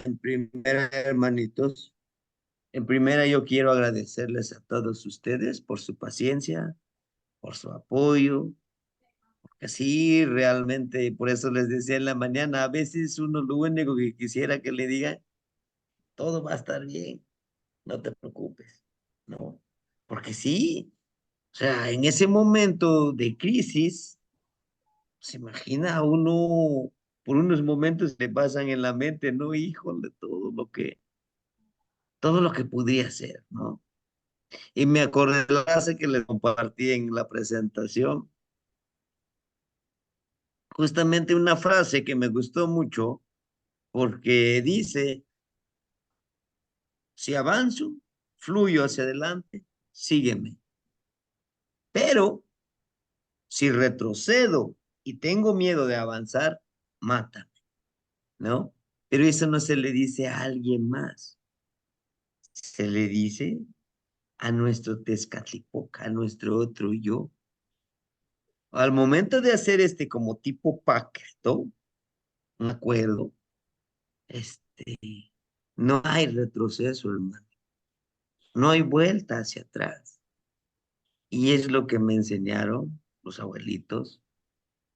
En primera, hermanitos, en primera yo quiero agradecerles a todos ustedes por su paciencia, por su apoyo, que sí, realmente, por eso les decía en la mañana, a veces uno lo único que quisiera que le digan, todo va a estar bien, no te preocupes, ¿no? Porque sí, o sea, en ese momento de crisis, se imagina a uno, por unos momentos le pasan en la mente, ¿no? Híjole, todo lo que podría ser, ¿no? Y me acordé de la frase que les compartí en la presentación, justamente una frase que me gustó mucho, porque dice, si avanzo, fluyo hacia adelante, sígueme. Pero si retrocedo y tengo miedo de avanzar, mátame, ¿no? Pero eso no se le dice a alguien más, se le dice a nuestro Tezcatlipoca, a nuestro otro yo. Al momento de hacer este como tipo pacto, un acuerdo, este, no hay retroceso, hermano, no hay vuelta hacia atrás. Y es lo que me enseñaron los abuelitos,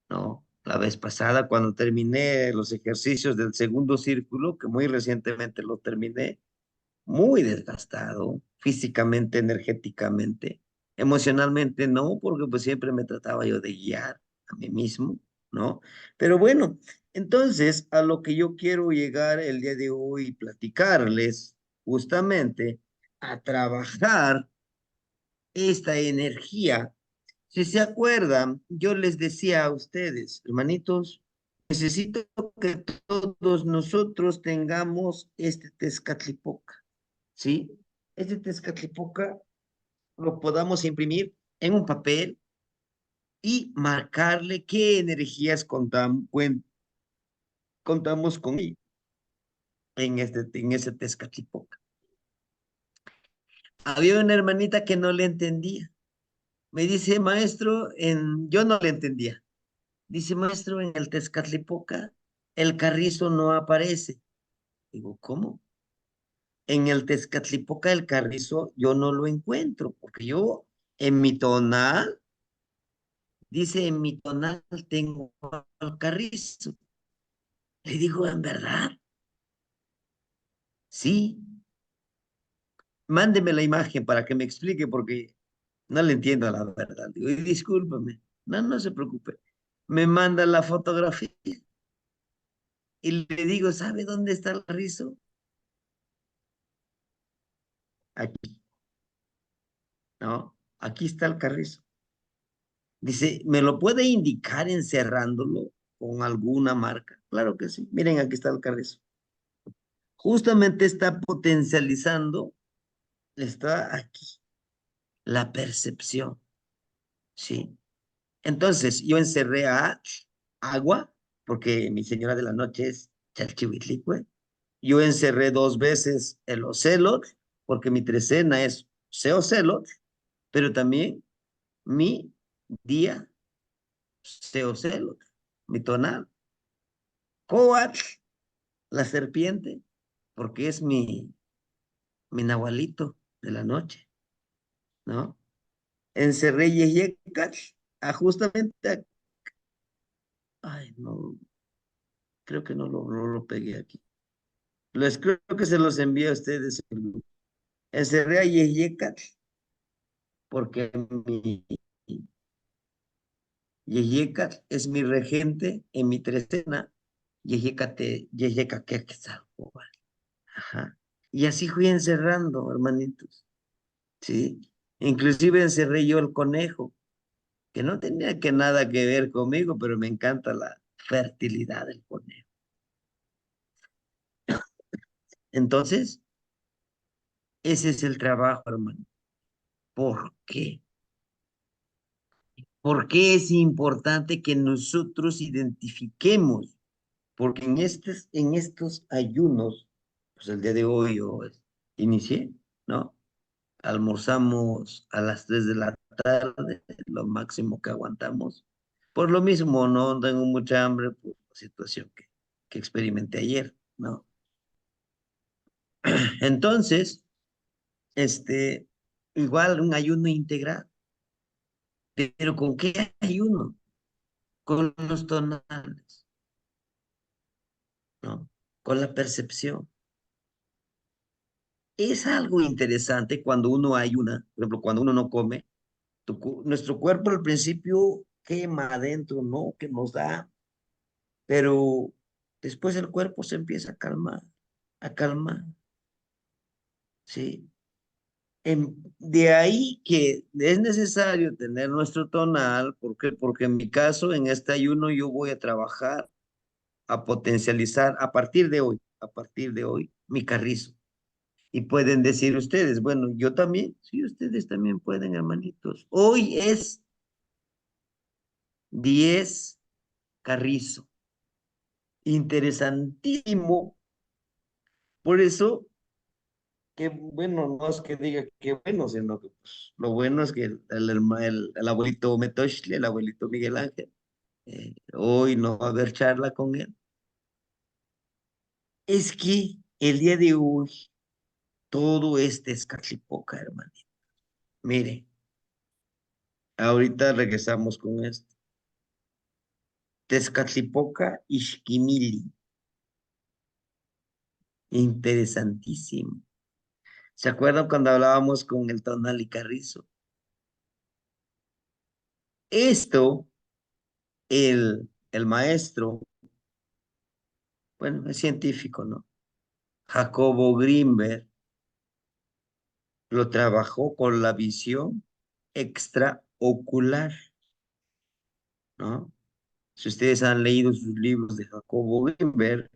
¿no? La vez pasada, cuando terminé los ejercicios del segundo círculo, que muy recientemente lo terminé, muy desgastado, físicamente, energéticamente, emocionalmente no, porque pues siempre me trataba yo de guiar a mí mismo, ¿no? Pero bueno, entonces a lo que yo quiero llegar el día de hoy, platicarles justamente a trabajar esta energía. Si se acuerdan, yo les decía a ustedes, hermanitos, necesito que todos nosotros tengamos este Tezcatlipoca, ¿sí? Este Tezcatlipoca lo podamos imprimir en un papel y marcarle qué energías contamos con él en ese Tezcatlipoca. Había una hermanita que no le entendía. Me dice, maestro, yo no le entendía. Dice, maestro, en el Tezcatlipoca el carrizo no aparece. Digo, ¿cómo? En el Tezcatlipoca el carrizo yo no lo encuentro, porque yo en mi tonal, dice, en mi tonal tengo el carrizo. Le digo, ¿en verdad? Sí. Mándeme la imagen para que me explique, porque no le entiendo la verdad. Digo, y discúlpame. No, no se preocupe. Me manda la fotografía y le digo, ¿sabe dónde está el carrizo? Aquí, ¿no? Aquí está el carrizo. Dice, ¿me lo puede indicar encerrándolo con alguna marca? Claro que sí. Miren, aquí está el carrizo. Justamente está potencializando, está aquí, la percepción, ¿sí? Entonces, yo encerré a agua, porque mi señora de la noche es Chalchihuitlicue. Yo encerré dos veces el ocelot, porque mi trecena es Seocelot, pero también mi día Seocelot, mi tonal. Coatl, la serpiente, porque es mi nahualito de la noche, ¿no? Encerré Yeyecatl, justamente, ay, no, creo que no lo pegué aquí. Creo que se los envié a ustedes. Encerré a Yeyecatl, porque mi Yeyecatl es mi regente en mi trecena, Yeyecaquexalcoatl. Ajá. Y así fui encerrando, hermanitos. ¿Sí? Inclusive encerré yo el conejo, que no tenía que nada que ver conmigo, pero me encanta la fertilidad del conejo. Entonces, ese es el trabajo, hermano. ¿Por qué? ¿Por qué es importante que nosotros identifiquemos? Porque en estos ayunos, pues el día de hoy yo inicié, ¿no? Almorzamos a las 3 de la tarde, lo máximo que aguantamos. Por lo mismo, no tengo mucha hambre por la situación que experimenté ayer, ¿no? Entonces, este, igual un ayuno integral, pero ¿con qué ayuno? Con los tonales, ¿no? Con la percepción. Es algo interesante cuando uno ayuna, por ejemplo, cuando uno no come, nuestro cuerpo al principio quema adentro, ¿no? Que nos da, pero después el cuerpo se empieza a calmar, ¿sí? De ahí que es necesario tener nuestro tonal, ¿por qué? Porque en mi caso, en este ayuno, yo voy a trabajar, a potencializar a partir de hoy, mi carrizo. Y pueden decir ustedes, bueno, yo también, sí, ustedes también pueden, hermanitos. Hoy es 10 carrizo. Interesantísimo. Por eso, que bueno, no es que diga que bueno, sino que pues, lo bueno es que el abuelito Metochli, el abuelito Miguel Ángel, hoy no va a haber charla con él. Es que el día de hoy todo este es Catlipoca, hermano. Mire, ahorita regresamos con esto. Tezcatlipoca Ixquimili. Interesantísimo. ¿Se acuerdan cuando hablábamos con el Tonal y Carrizo? Esto, el maestro, bueno, es científico, ¿no? Jacobo Grinberg lo trabajó con la visión extraocular, ¿no? Si ustedes han leído sus libros de Jacobo Grinberg,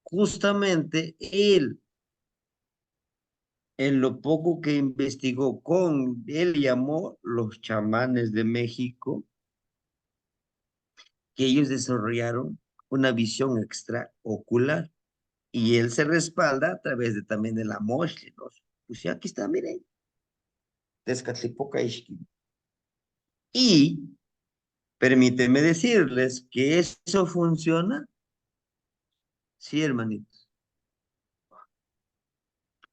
justamente él, en lo poco que investigó él llamó los chamanes de México, que ellos desarrollaron una visión extraocular y él se respalda a través de también de la Moshli, ¿no? Pues ya aquí está, miren, Tezcatlipoca Ixqui. Y permíteme decirles que eso funciona, sí, hermanitos,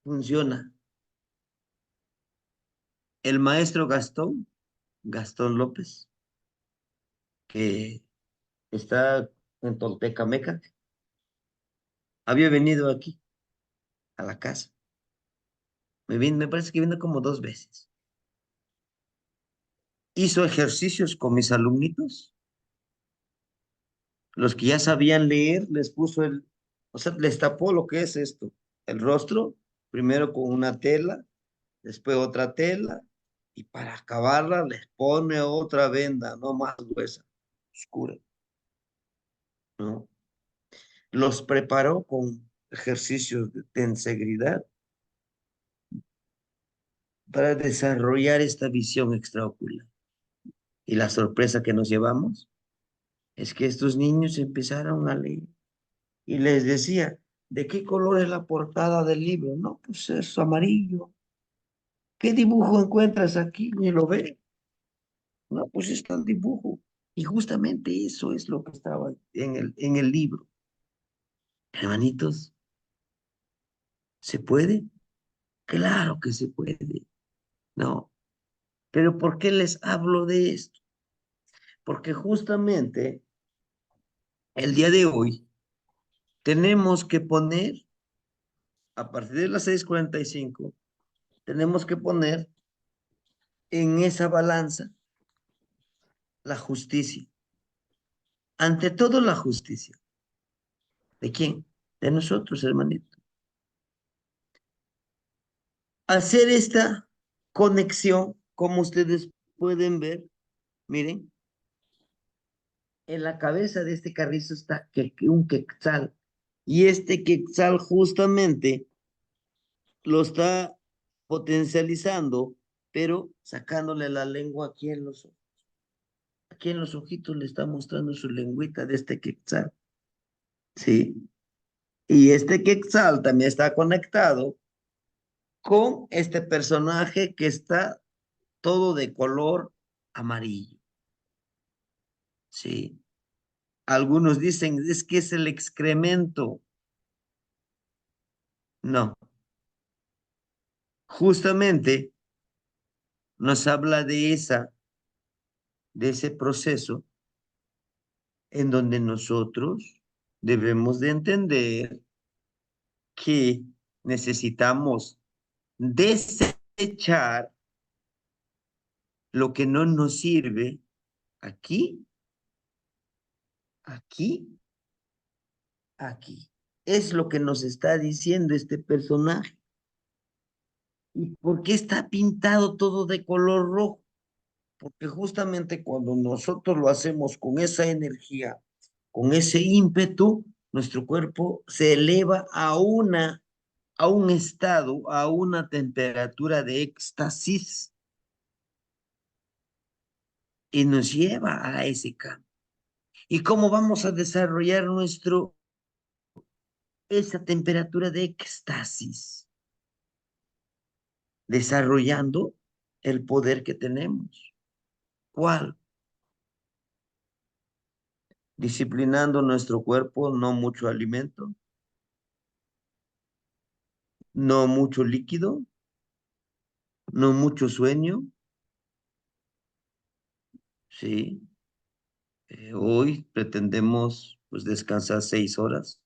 funciona. El maestro Gastón López, que está en Toltecameca, había venido aquí, a la casa. Me parece que vino como 2 veces. Hizo ejercicios con mis alumnitos. Los que ya sabían leer, les puso o sea, les tapó lo que es esto, el rostro, primero con una tela, después otra tela, y para acabarla les pone otra venda, no más gruesa, oscura, ¿no? Los preparó con ejercicios de tensegridad para desarrollar esta visión extraocular. Y la sorpresa que nos llevamos es que estos niños empezaron a leer y les decía, ¿de qué color es la portada del libro? No, pues es amarillo. ¿Qué dibujo encuentras aquí? Ni lo ve. No, pues está el dibujo. Y justamente eso es lo que estaba en el libro. Hermanitos, ¿se puede? Claro que se puede. No. Pero ¿por qué les hablo de esto? Porque justamente el día de hoy tenemos que poner, a partir de las 6:45, tenemos que poner en esa balanza la justicia. Ante todo la justicia. ¿De quién? De nosotros, hermanito. Hacer esta conexión, como ustedes pueden ver, miren, en la cabeza de este carrizo está un quetzal. Y este quetzal justamente lo está potencializando, pero sacándole la lengua aquí en los ojos. Aquí en los ojitos le está mostrando su lengüita de este quetzal. ¿Sí? Y este quetzal también está conectado con este personaje que está todo de color amarillo. Sí. Algunos dicen, es que es el excremento. No. justamente nos habla de ese proceso en donde nosotros debemos de entender que necesitamos desechar lo que no nos sirve aquí, aquí, aquí. Es lo que nos está diciendo este personaje. ¿Y por qué está pintado todo de color rojo? Porque justamente cuando nosotros lo hacemos con esa energía, con ese ímpetu, nuestro cuerpo se eleva a un estado, a una temperatura de éxtasis y nos lleva a ese cambio. ¿Y cómo vamos a desarrollar esa temperatura de éxtasis? Desarrollando el poder que tenemos. ¿Cuál? Disciplinando nuestro cuerpo, no mucho alimento, no mucho líquido, no mucho sueño, ¿sí? Hoy pretendemos pues descansar 6 horas,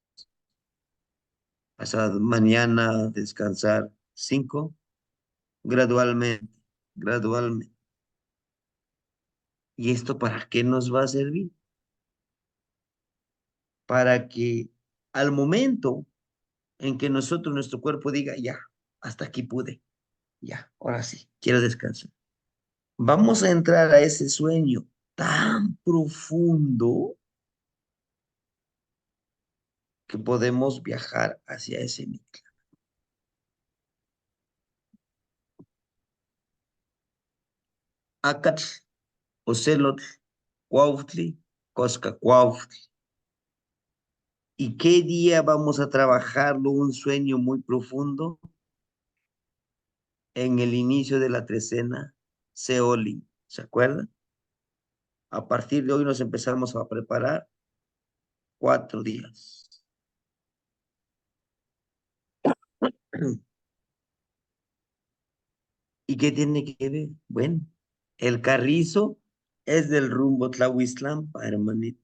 pasado mañana descansar 5, gradualmente, gradualmente. ¿Y esto para qué nos va a servir? Para que al momento en que nosotros, nuestro cuerpo diga, ya, hasta aquí pude, ya, ahora sí, quiero descansar. Vamos a entrar a ese sueño tan profundo que podemos viajar hacia ese micro. Acatl, Ocelotl, Cuautli, Cosca Cuautli. ¿Y qué día vamos a trabajarlo? Un sueño muy profundo en el inicio de la trecena, Seoli. ¿Se acuerdan? A partir de hoy nos empezamos a preparar 4 días. ¿Y qué tiene que ver? Bueno, el carrizo es del rumbo Tlahuiztlampa, hermanito.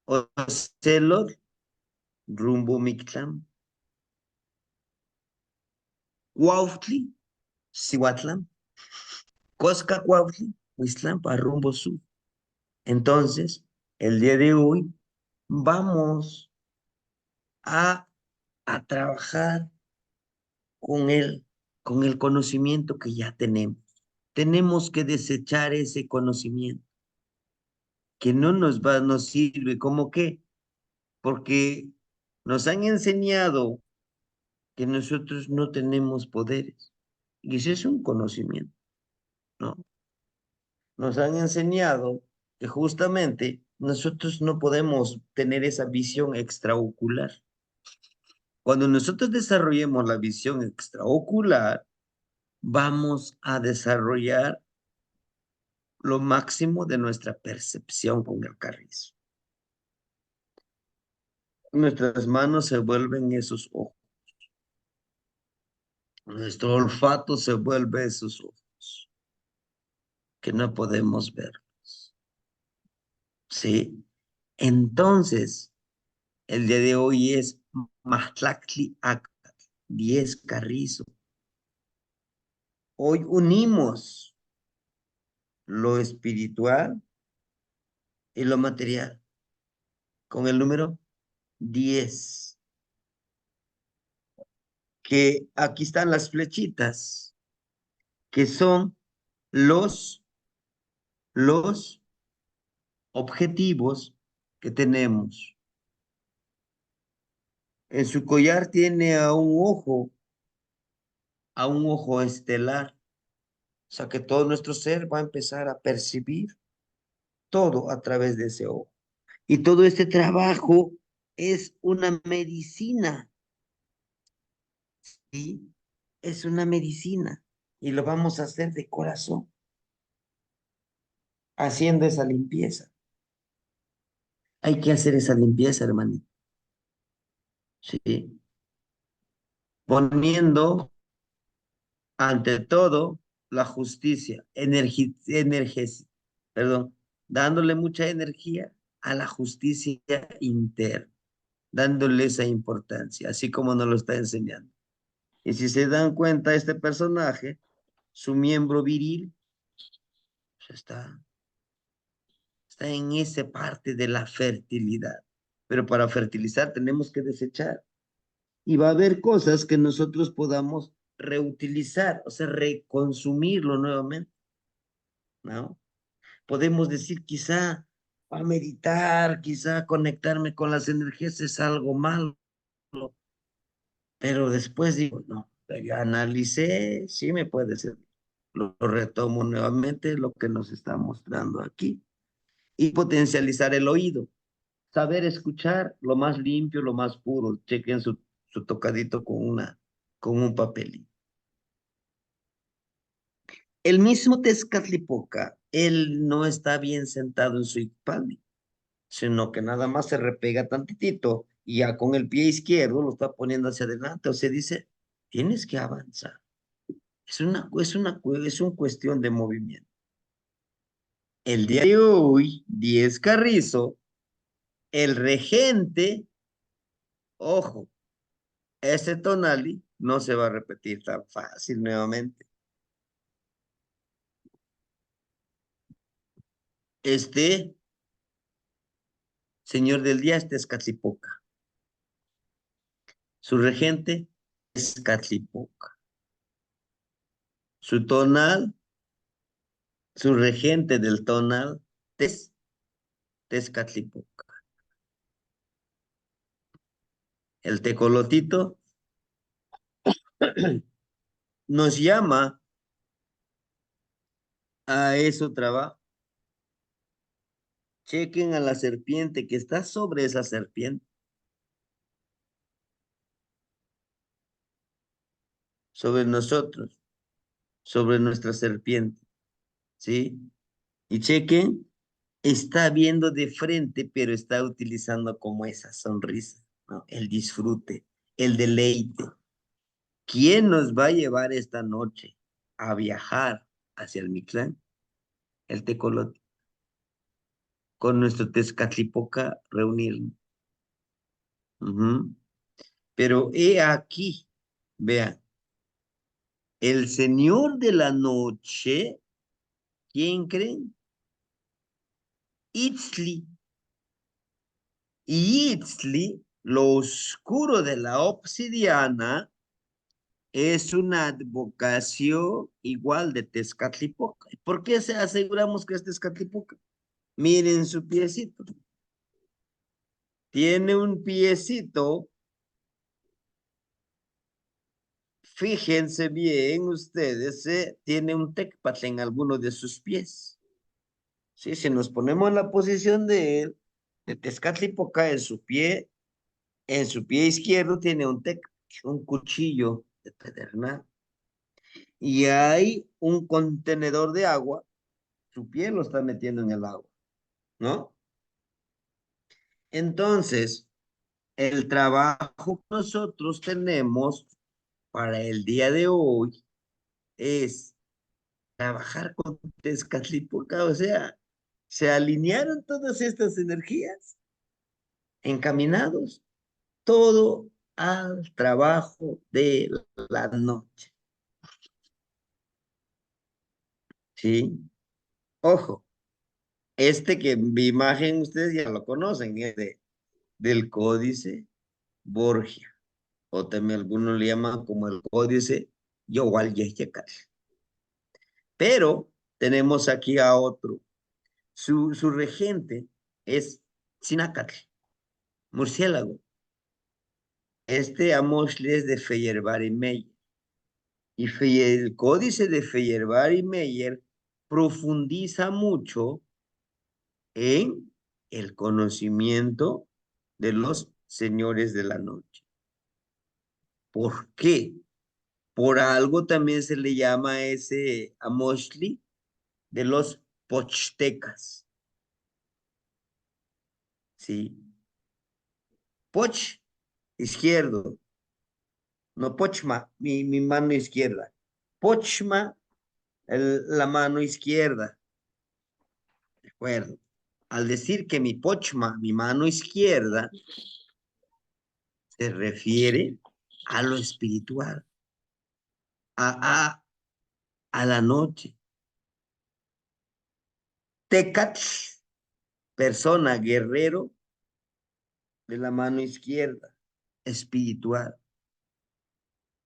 Ocelot, rumbo Mictlán. Cuautli, Cihuatlán. Cosca Cuautli, Huiztlampa, rumbo sur. Entonces, el día de hoy vamos a, a trabajar con el conocimiento que ya tenemos. Tenemos que desechar ese conocimiento que no nos sirve. ¿Cómo qué? Porque nos han enseñado que nosotros no tenemos poderes. Y ese es un conocimiento, ¿no? Nos han enseñado que justamente nosotros no podemos tener esa visión extraocular. Cuando nosotros desarrollemos la visión extraocular, vamos a desarrollar lo máximo de nuestra percepción con el carrizo. Nuestras manos se vuelven esos ojos. Nuestro olfato se vuelve esos ojos que no podemos ver. ¿Sí? Entonces, el día de hoy es Mahtlactli Acta, 10 Carrizo. Hoy unimos lo espiritual y lo material con el número 10, que aquí están las flechitas, que son los, los objetivos que tenemos. En su collar tiene a un ojo estelar, o sea que todo nuestro ser va a empezar a percibir todo a través de ese ojo. Y todo este trabajo es una medicina, ¿sí? Es una medicina y lo vamos a hacer de corazón, haciendo esa limpieza. Hay que hacer esa limpieza, hermanito, ¿sí? poniendo ante todo la justicia, perdón, dándole mucha energía a la justicia interna, dándole esa importancia, así como nos lo está enseñando. Y si se dan cuenta, este personaje, su miembro viril, pues está en esa parte de la fertilidad. Pero para fertilizar tenemos que desechar. Y va a haber cosas que nosotros podamos reutilizar, o sea, reconsumirlo nuevamente, ¿no? Podemos decir, quizá a meditar, quizá conectarme con las energías es algo malo, pero después digo, no, ya analicé, sí me puede servir. Lo retomo nuevamente, lo que nos está mostrando aquí. Y potencializar el oído, saber escuchar lo más limpio, lo más puro. Chequen su tocadito con un papelito. El mismo Tezcatlipoca, él no está bien sentado en su Icpali, sino que nada más se repega tantitito y ya con el pie izquierdo lo está poniendo hacia adelante. O sea, dice, tienes que avanzar. Es una cuestión de movimiento. El día de hoy, 10 Carrizo, el regente, ojo, ese tonali no se va a repetir tan fácil nuevamente. Este señor del día es Tezcatlipoca. Su regente es Catlipoca. Su tonal, su regente del tonal, Tezcatlipoca. El tecolotito nos llama a eso trabajo. Chequen a la serpiente que está sobre esa serpiente, sobre nosotros, sobre nuestra serpiente, ¿sí? Y chequen, está viendo de frente, pero está utilizando como esa sonrisa, ¿no? El disfrute, el deleite. ¿Quién nos va a llevar esta noche a viajar hacia el Mictlán? El tecolote, con nuestro Tezcatlipoca reunirnos. Ujú. Pero he aquí, vean, el señor de la noche, ¿quién creen? Itzli. Y Itzli, lo oscuro de la obsidiana, es una advocación igual de Tezcatlipoca. ¿Por qué se aseguramos que es Tezcatlipoca? Miren su piecito. Tiene un piecito, fíjense bien ustedes, tiene un tecpatl en alguno de sus pies. Sí, si nos ponemos en la posición de él, de Tezcatlipoca en su pie izquierdo tiene un un cuchillo de pedernal. Y hay un contenedor de agua, su pie lo está metiendo en el agua, ¿no? Entonces, el trabajo que nosotros tenemos para el día de hoy es trabajar con Tezcatlipoca, o sea, se alinearon todas estas energías encaminados, todo al trabajo de la noche, ¿sí? Ojo, este que mi imagen ustedes ya lo conocen, es del códice Borgia, o también algunos le llaman como el códice Yowal Yehyecal. Pero tenemos aquí a otro, su regente es Sinacatl, murciélago. Este Amoshli es de Feyerabad y Meyer. Y el códice de Feyerabad y Meyer profundiza mucho en el conocimiento de los señores de la noche. ¿Por qué? Por algo también se le llama a ese Amoshli de los pochtecas. ¿Sí? Poch, izquierdo. No, pochma, mi mano izquierda. Pochma, la mano izquierda. De acuerdo. Al decir que mi pochma, mi mano izquierda, se refiere a lo espiritual, a, a, a la noche. Tecat, persona, guerrero de la mano izquierda, espiritual.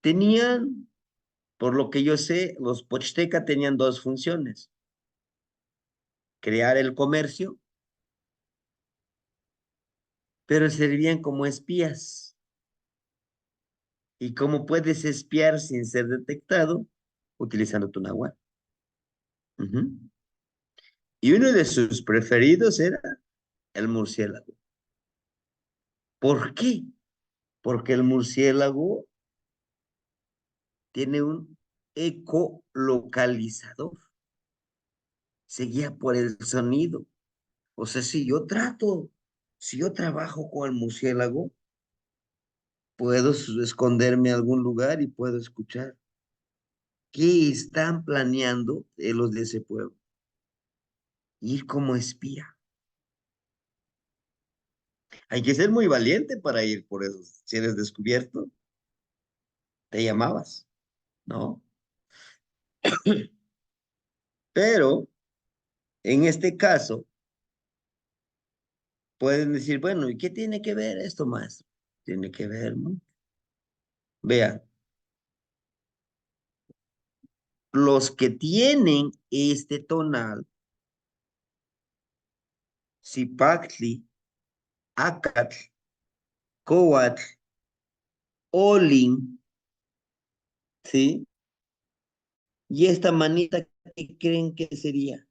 Tenían, por lo que yo sé, los pochtecas tenían dos funciones: crear el comercio, pero servían como espías. ¿Y cómo puedes espiar sin ser detectado? Utilizando tu náhuatl. Ujú. Y uno de sus preferidos era el murciélago. ¿Por qué? Porque el murciélago tiene un ecolocalizador. Se guía por el sonido. O sea, si yo trabajo con el murciélago, puedo esconderme en algún lugar y puedo escuchar qué están planeando los de ese pueblo. Ir como espía. Hay que ser muy valiente para ir por eso. Si eres descubierto, te llamabas, ¿no? Pero en este caso, pueden decir, bueno, ¿y qué tiene que ver esto, maestro? Tiene que ver, ¿no? Vean, los que tienen este tonal, Zipactli, Acatl, Coatl, Olin, ¿sí? Y esta manita, ¿qué creen que sería?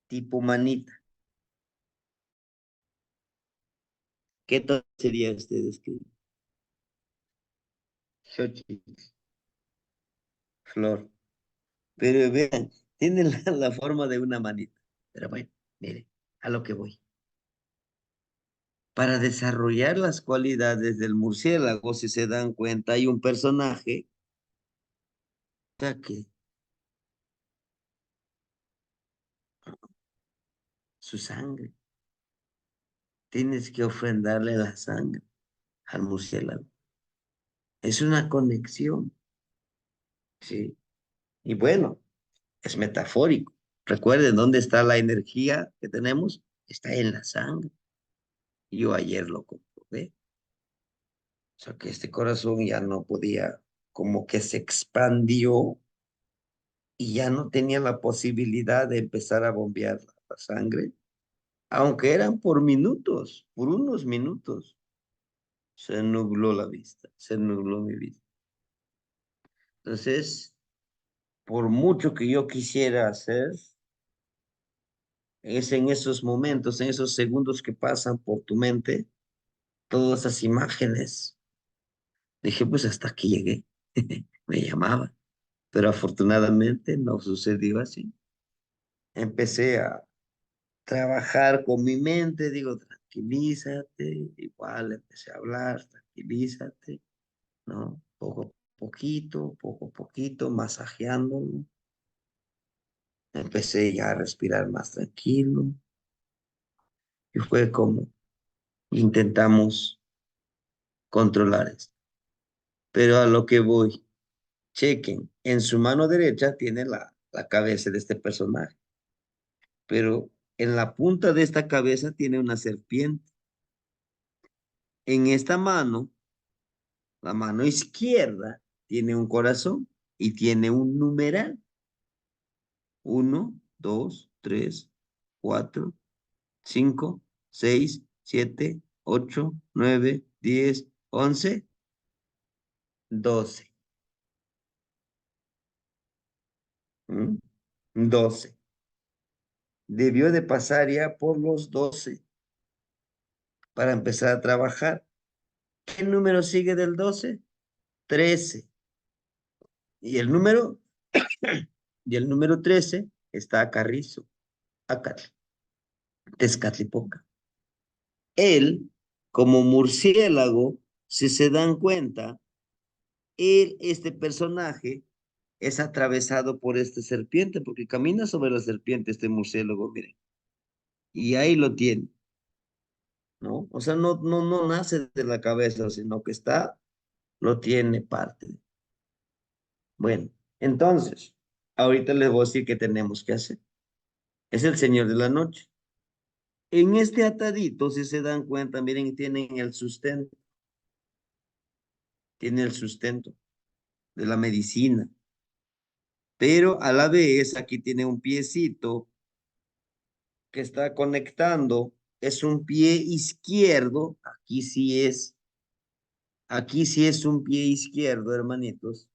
Tipo manita. ¿Qué tono sería ustedes? Xochitl, flor. Pero vean, tiene la forma de una manita. Pero bueno, mire, a lo que voy. Para desarrollar las cualidades del murciélago, si se dan cuenta, hay un personaje que su sangre. Tienes que ofrendarle la sangre al murciélago. Es una conexión, ¿sí? Y bueno, es metafórico. Recuerden dónde está la energía que tenemos. Está en la sangre. Yo ayer lo comprobé. O sea, que este corazón ya no podía, como que se expandió y ya no tenía la posibilidad de empezar a bombear la sangre, aunque eran por minutos, por unos minutos. Se nubló la vista, se nubló mi vista. Entonces, por mucho que yo quisiera hacer, es en esos momentos, en esos segundos que pasan por tu mente, todas esas imágenes. Dije, pues hasta aquí llegué. Me llamaba, pero afortunadamente no sucedió así. Empecé a trabajar con mi mente, digo, tranquilízate, igual empecé a hablar, tranquilízate, ¿no? Poco a poquito, masajeándolo. Empecé ya a respirar más tranquilo y fue como intentamos controlar esto. Pero a lo que voy, chequen, en su mano derecha tiene la cabeza de este personaje, pero en la punta de esta cabeza tiene una serpiente. En esta mano, la mano izquierda, tiene un corazón y tiene un numeral. 1, 2, 3, 4, 5, 6, 7, 8, 9, 10, 11, 12. 12. Debió de pasar ya por los 12 para empezar a trabajar. ¿Qué número sigue del 12? 13. Y el número, y el número 13 está a Carrizo, acá, Tezcatlipoca. Él, como murciélago, si se dan cuenta, este personaje es atravesado por esta serpiente, porque camina sobre la serpiente este murciélago, miren, y ahí lo tiene, ¿no? O sea, no nace de la cabeza, sino que lo tiene parte. Bueno, entonces, ahorita les voy a decir qué tenemos que hacer. Es el Señor de la Noche. En este atadito, si se dan cuenta, miren, tiene el sustento de la medicina, pero a la vez aquí tiene un piecito que está conectando, es un pie izquierdo, aquí sí es un pie izquierdo, hermanitos,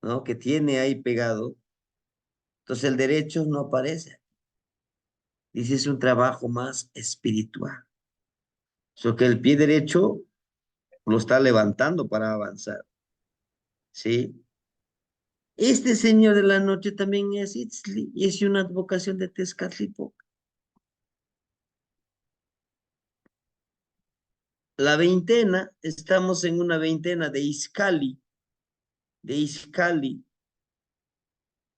¿no? Que tiene ahí pegado, entonces el derecho no aparece, dice es un trabajo más espiritual, so que el pie derecho lo está levantando para avanzar, ¿sí? Este señor de la noche también es Itzli, y es una advocación de Tezcatlipoca. La veintena, estamos en una veintena de Izcali,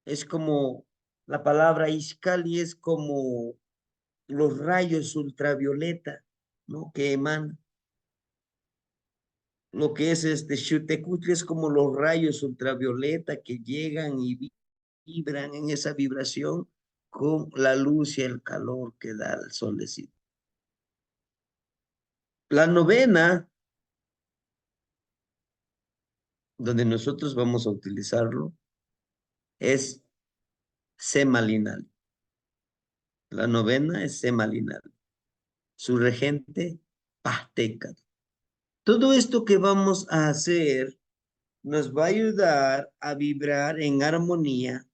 es como, la palabra Izcali es como los rayos ultravioleta, ¿no? Que emanan. Lo que es este Xutecutli es como los rayos ultravioleta que llegan y vibran en esa vibración con la luz y el calor que da el solecito. La novena, donde nosotros vamos a utilizarlo, es Semalinal. La novena es Semalinal. Su regente, Pazteca. Todo esto que vamos a hacer nos va a ayudar a vibrar en armonía,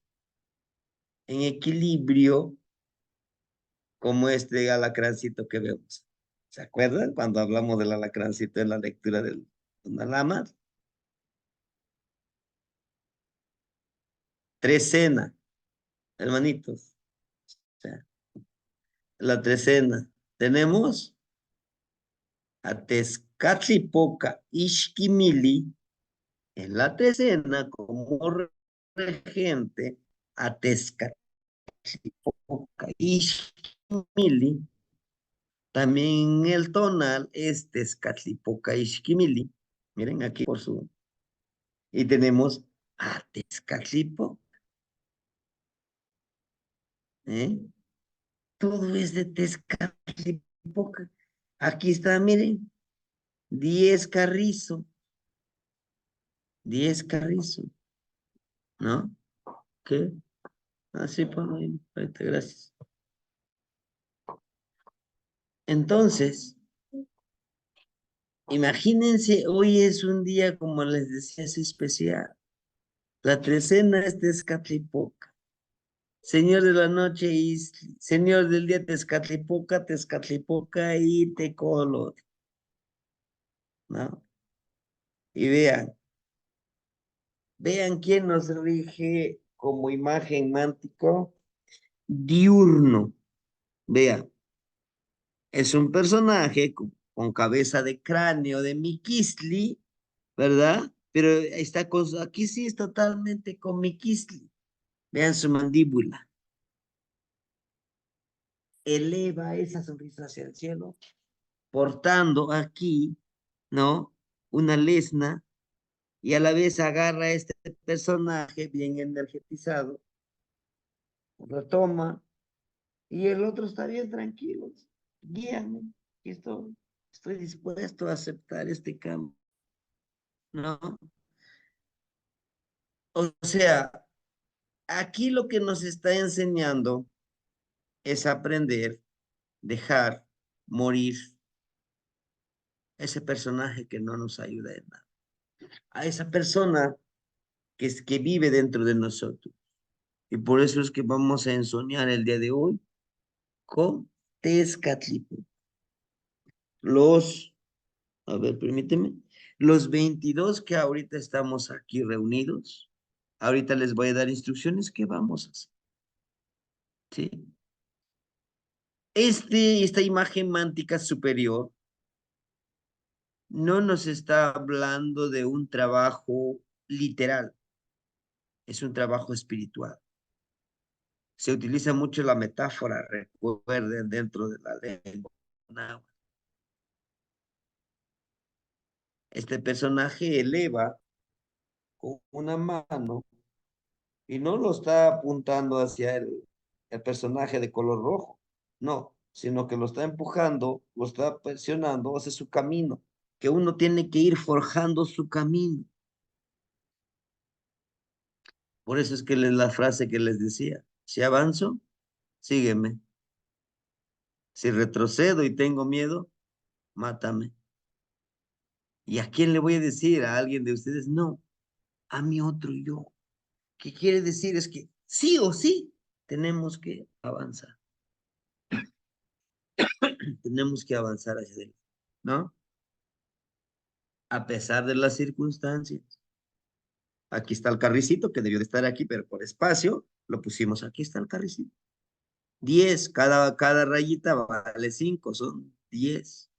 en equilibrio, como este alacrancito que vemos. ¿Se acuerdan cuando hablamos del alacrancito en la lectura del Lama? Trecena, hermanitos. O sea, la trecena. Tenemos a Tezcatlipoca Ixquimili en la trecena como regente, a Tezcatlipoca Ixquimili. También el tonal es Tezcatlipoca Ixquimili. Miren aquí por su. Y tenemos a Tezcatlipoca. ¿Eh? Todo es de Tezcatlipoca. Aquí está, miren, 10 Carrizo, 10 Carrizo, ¿no? ¿Qué? Así pues, ahorita, gracias. Entonces, imagínense, hoy es un día, como les decía, es especial. La trecena es Tezcatlipoca. Señor de la noche y señor del día Tezcatlipoca, Tezcatlipoca y Tecolo, ¿no? Y vean quién nos rige como imagen mántico diurno. Vean, es un personaje con cabeza de cráneo de Miquisli, ¿verdad? Pero está aquí sí es totalmente con Miquisli. Vean su mandíbula. Eleva esa sonrisa hacia el cielo, portando aquí, ¿no? Una lesna y a la vez agarra a este personaje bien energetizado, lo toma y el otro está bien tranquilo. Guíame, estoy dispuesto a aceptar este cambio, ¿no? O sea, aquí lo que nos está enseñando es aprender, dejar morir ese personaje que no nos ayuda en nada, a esa persona que vive dentro de nosotros. Y por eso es que vamos a ensoñar el día de hoy con Tezcatlipoca. Los, a ver, permíteme, los 22 que ahorita estamos aquí reunidos, ahorita les voy a dar instrucciones que vamos a hacer. ¿Sí? Esta imagen mántica superior no nos está hablando de un trabajo literal, es un trabajo espiritual. Se utiliza mucho la metáfora, recuerden, dentro de la lengua náhuatl. Este personaje eleva con una mano y no lo está apuntando hacia el personaje de color rojo, no, sino que lo está empujando, lo está presionando hacia su camino, que uno tiene que ir forjando su camino. Por eso es que la frase que les decía, si avanzo, sígueme. Si retrocedo y tengo miedo, mátame. ¿Y a quién le voy a decir? ¿A alguien de ustedes? No, a mi otro yo. ¿Qué quiere decir? Es que sí o sí tenemos que avanzar. Tenemos que avanzar hacia adelante, ¿no? A pesar de las circunstancias. Aquí está el carricito que debió de estar aquí, pero por espacio lo pusimos. Aquí está el carricito. 10, cada rayita vale 5, son 10.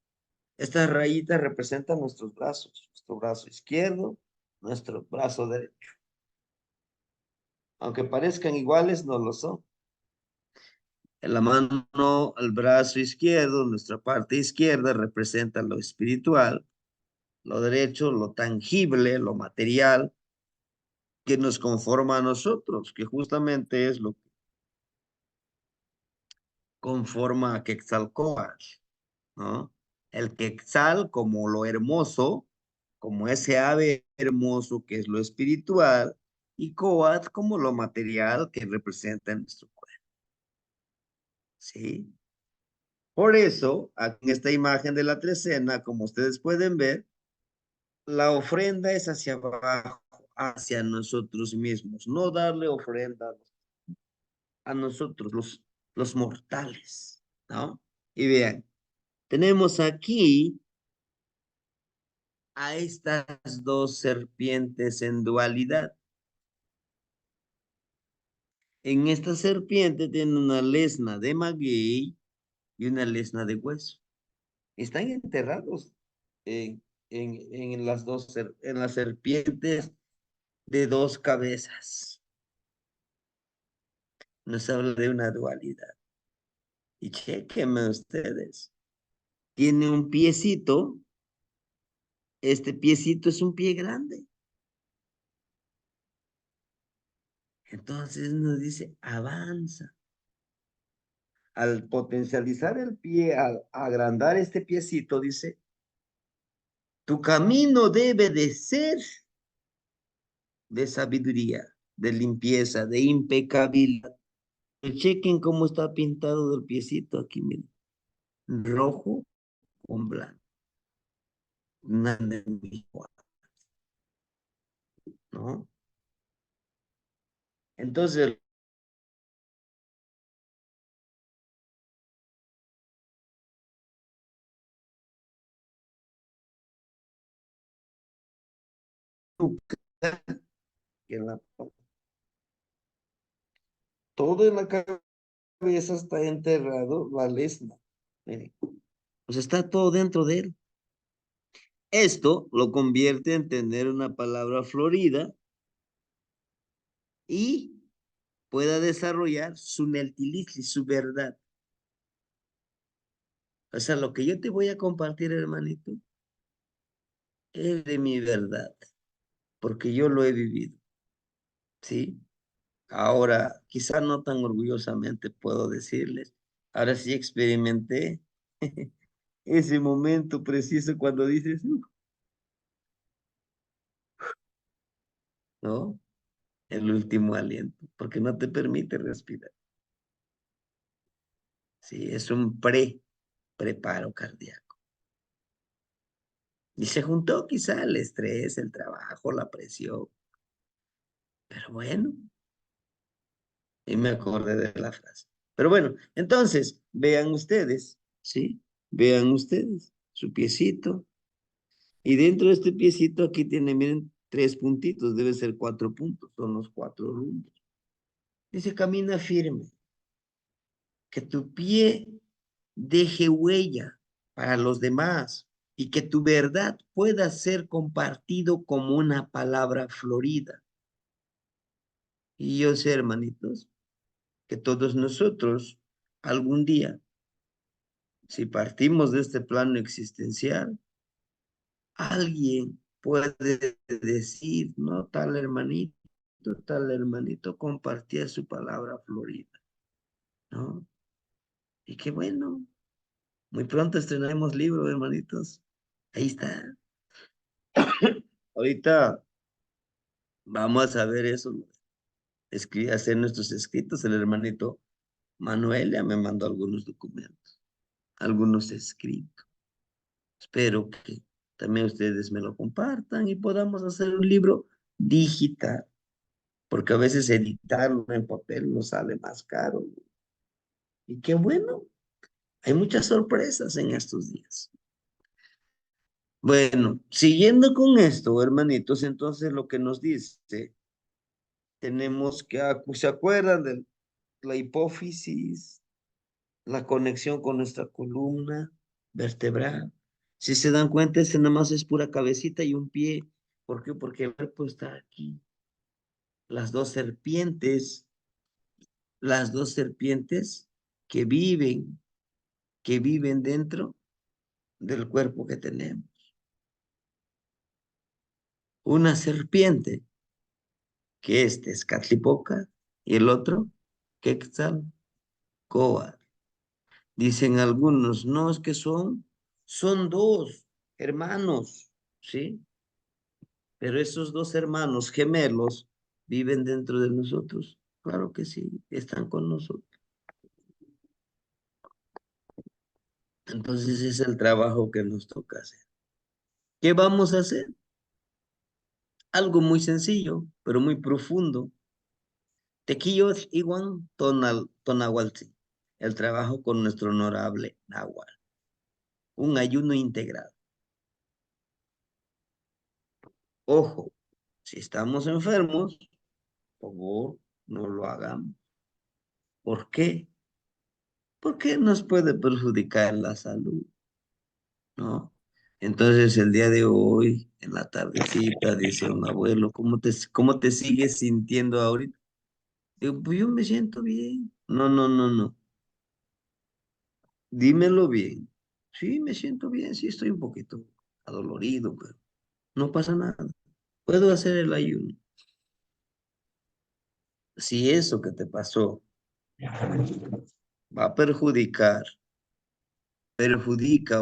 Estas rayitas representan nuestros brazos, nuestro brazo izquierdo, nuestro brazo derecho. Aunque parezcan iguales, no lo son. En la mano, el brazo izquierdo, nuestra parte izquierda representa lo espiritual, lo derecho, lo tangible, lo material, que nos conforma a nosotros, que justamente es lo que conforma a Quetzalcóatl, ¿no? El Quetzal como lo hermoso, como ese ave hermoso que es lo espiritual, y Coat como lo material que representa nuestro cuerpo, ¿sí? Por eso, en esta imagen de la trecena, como ustedes pueden ver, la ofrenda es hacia abajo, hacia nosotros mismos, no darle ofrenda a nosotros, los mortales, ¿no? Y vean, tenemos aquí a estas dos serpientes en dualidad. En esta serpiente tiene una lesna de maguey y una lesna de hueso. Están enterrados en las en las serpientes de dos cabezas. Nos habla de una dualidad. Y chequenme ustedes. Tiene un piecito. Este piecito es un pie grande. Entonces nos dice, avanza. Al potencializar el pie, al agrandar este piecito, dice, tu camino debe de ser de sabiduría, de limpieza, de impecabilidad. Chequen cómo está pintado del piecito aquí, miren. Rojo con blanco. Nada igual, ¿no? Entonces, en la, todo en la cabeza está enterrado la lesna. Miren, pues está todo dentro de él. Esto lo convierte en tener una palabra florida y pueda desarrollar su neltilisli, su verdad. O sea, lo que yo te voy a compartir, hermanito, es de mi verdad, porque yo lo he vivido, ¿sí? Ahora, quizá no tan orgullosamente puedo decirles, ahora sí experimenté ese momento preciso cuando dices, ¿no? El último aliento, porque no te permite respirar. Sí, es un preparo cardíaco. Y se juntó quizá el estrés, el trabajo, la presión. Pero bueno, y me acordé de la frase. Pero bueno, entonces, vean ustedes, ¿sí? Vean ustedes su piecito. Y dentro de este piecito aquí tiene, miren, 3 puntitos, debe ser 4 puntos, son los 4 rumbos. Dice, camina firme, que tu pie deje huella para los demás. y que tu verdad pueda ser compartido como una palabra florida. Y yo sé, hermanitos, que todos nosotros algún día, si partimos de este plano existencial, alguien puede decir, no, tal hermanito compartía su palabra florida, ¿no? Y qué bueno, muy pronto estrenaremos libro, hermanitos. Ahí está. Ahorita vamos a ver eso, hacer nuestros escritos. El hermanito Manuel ya me mandó algunos documentos, algunos escritos. Espero que también ustedes me lo compartan y podamos hacer un libro digital, porque a veces editarlo en papel nos sale más caro. Y qué bueno, hay muchas sorpresas en estos días. Bueno, siguiendo con esto, hermanitos, entonces lo que nos dice, tenemos que, ¿se acuerdan de la hipófisis, la conexión con nuestra columna vertebral? Si se dan cuenta, ese nada más es pura cabecita y un pie. ¿Por qué? Porque el cuerpo está aquí. Las dos serpientes, las dos serpientes que que viven dentro del cuerpo que tenemos. Una serpiente, que es Tezcatlipoca, y el otro, Quetzalcóatl. Dicen algunos, no, es que son dos hermanos, ¿sí? Pero esos dos hermanos gemelos viven dentro de nosotros. Claro que sí, están con nosotros. Entonces es el trabajo que nos toca hacer. ¿Qué vamos a hacer? Algo muy sencillo, pero muy profundo. Tequillos Iwan Tonahualti. El trabajo con nuestro honorable Nahual. Un ayuno integral. Ojo, si estamos enfermos, por favor, no lo hagamos. ¿Por qué? Porque nos puede perjudicar la salud, ¿no? Entonces el día de hoy, en la tardecita, dice un abuelo, cómo te sigues sintiendo ahorita? Digo, pues yo me siento bien. No, no, no, no. Dímelo bien. Sí, me siento bien, sí estoy un poquito adolorido, pero no pasa nada. Puedo hacer el ayuno. Si eso que te pasó va a perjudica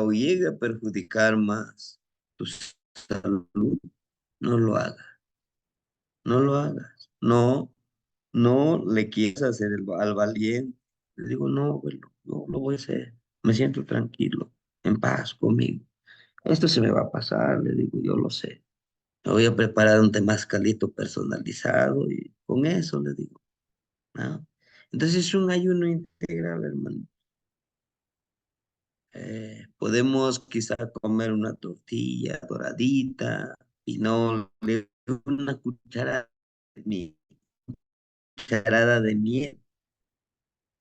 o llega a perjudicar más tu salud, no lo hagas, no lo hagas. No, no le quieras hacer al valiente. Le digo, no, abuelo, no lo voy a hacer. Me siento tranquilo, en paz conmigo. Esto se me va a pasar, le digo, yo lo sé. Me voy a preparar un temazcalito personalizado y con eso le digo, ¿no? Entonces es un ayuno integral, hermano. Podemos quizá comer una tortilla doradita y no le una cucharada de miel.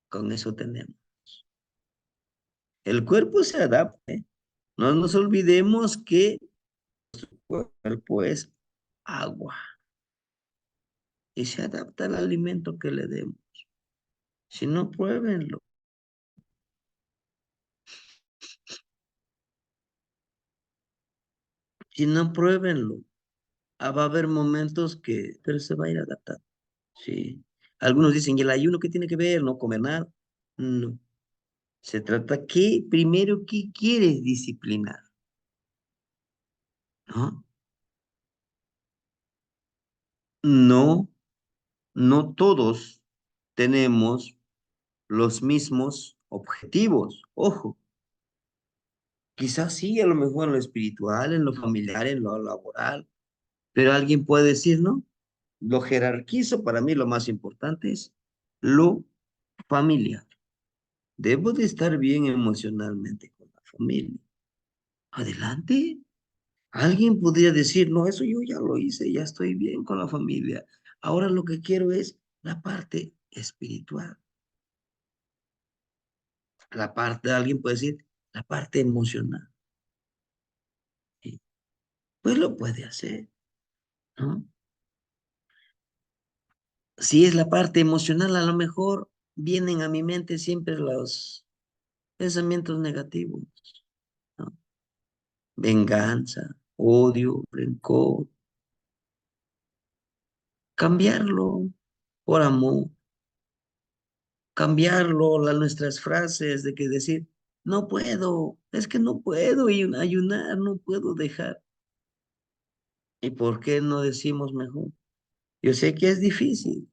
Con eso tenemos. El cuerpo se adapta, ¿eh? No nos olvidemos que el cuerpo es agua y se adapta al alimento que le demos. Si no, pruébenlo. Si no, pruébenlo. Va a haber momentos pero se va a ir adaptando. Sí. Algunos dicen, ¿y el ayuno qué tiene que ver? No comer nada. No. Se trata que, primero, ¿qué quieres disciplinar? ¿No? No, no todos tenemos los mismos objetivos. Ojo, quizás sí, a lo mejor en lo espiritual, en lo familiar, en lo laboral, pero alguien puede decir, ¿no? Lo jerarquizo, para mí lo más importante es lo familiar. Debo de estar bien emocionalmente con la familia. Adelante. Alguien podría decir, no, eso yo ya lo hice, ya estoy bien con la familia. Ahora lo que quiero es la parte espiritual. Alguien puede decir, la parte emocional. pues lo puede hacer, ¿no? Si es la parte emocional, a lo mejor vienen a mi mente siempre los pensamientos negativos, ¿no? Venganza, odio, rencor, cambiarlo por amor, cambiarlo, nuestras frases de que decir, no puedo, es que no puedo ayunar, no puedo dejar. ¿Y por qué no decimos mejor? Yo sé que es difícil,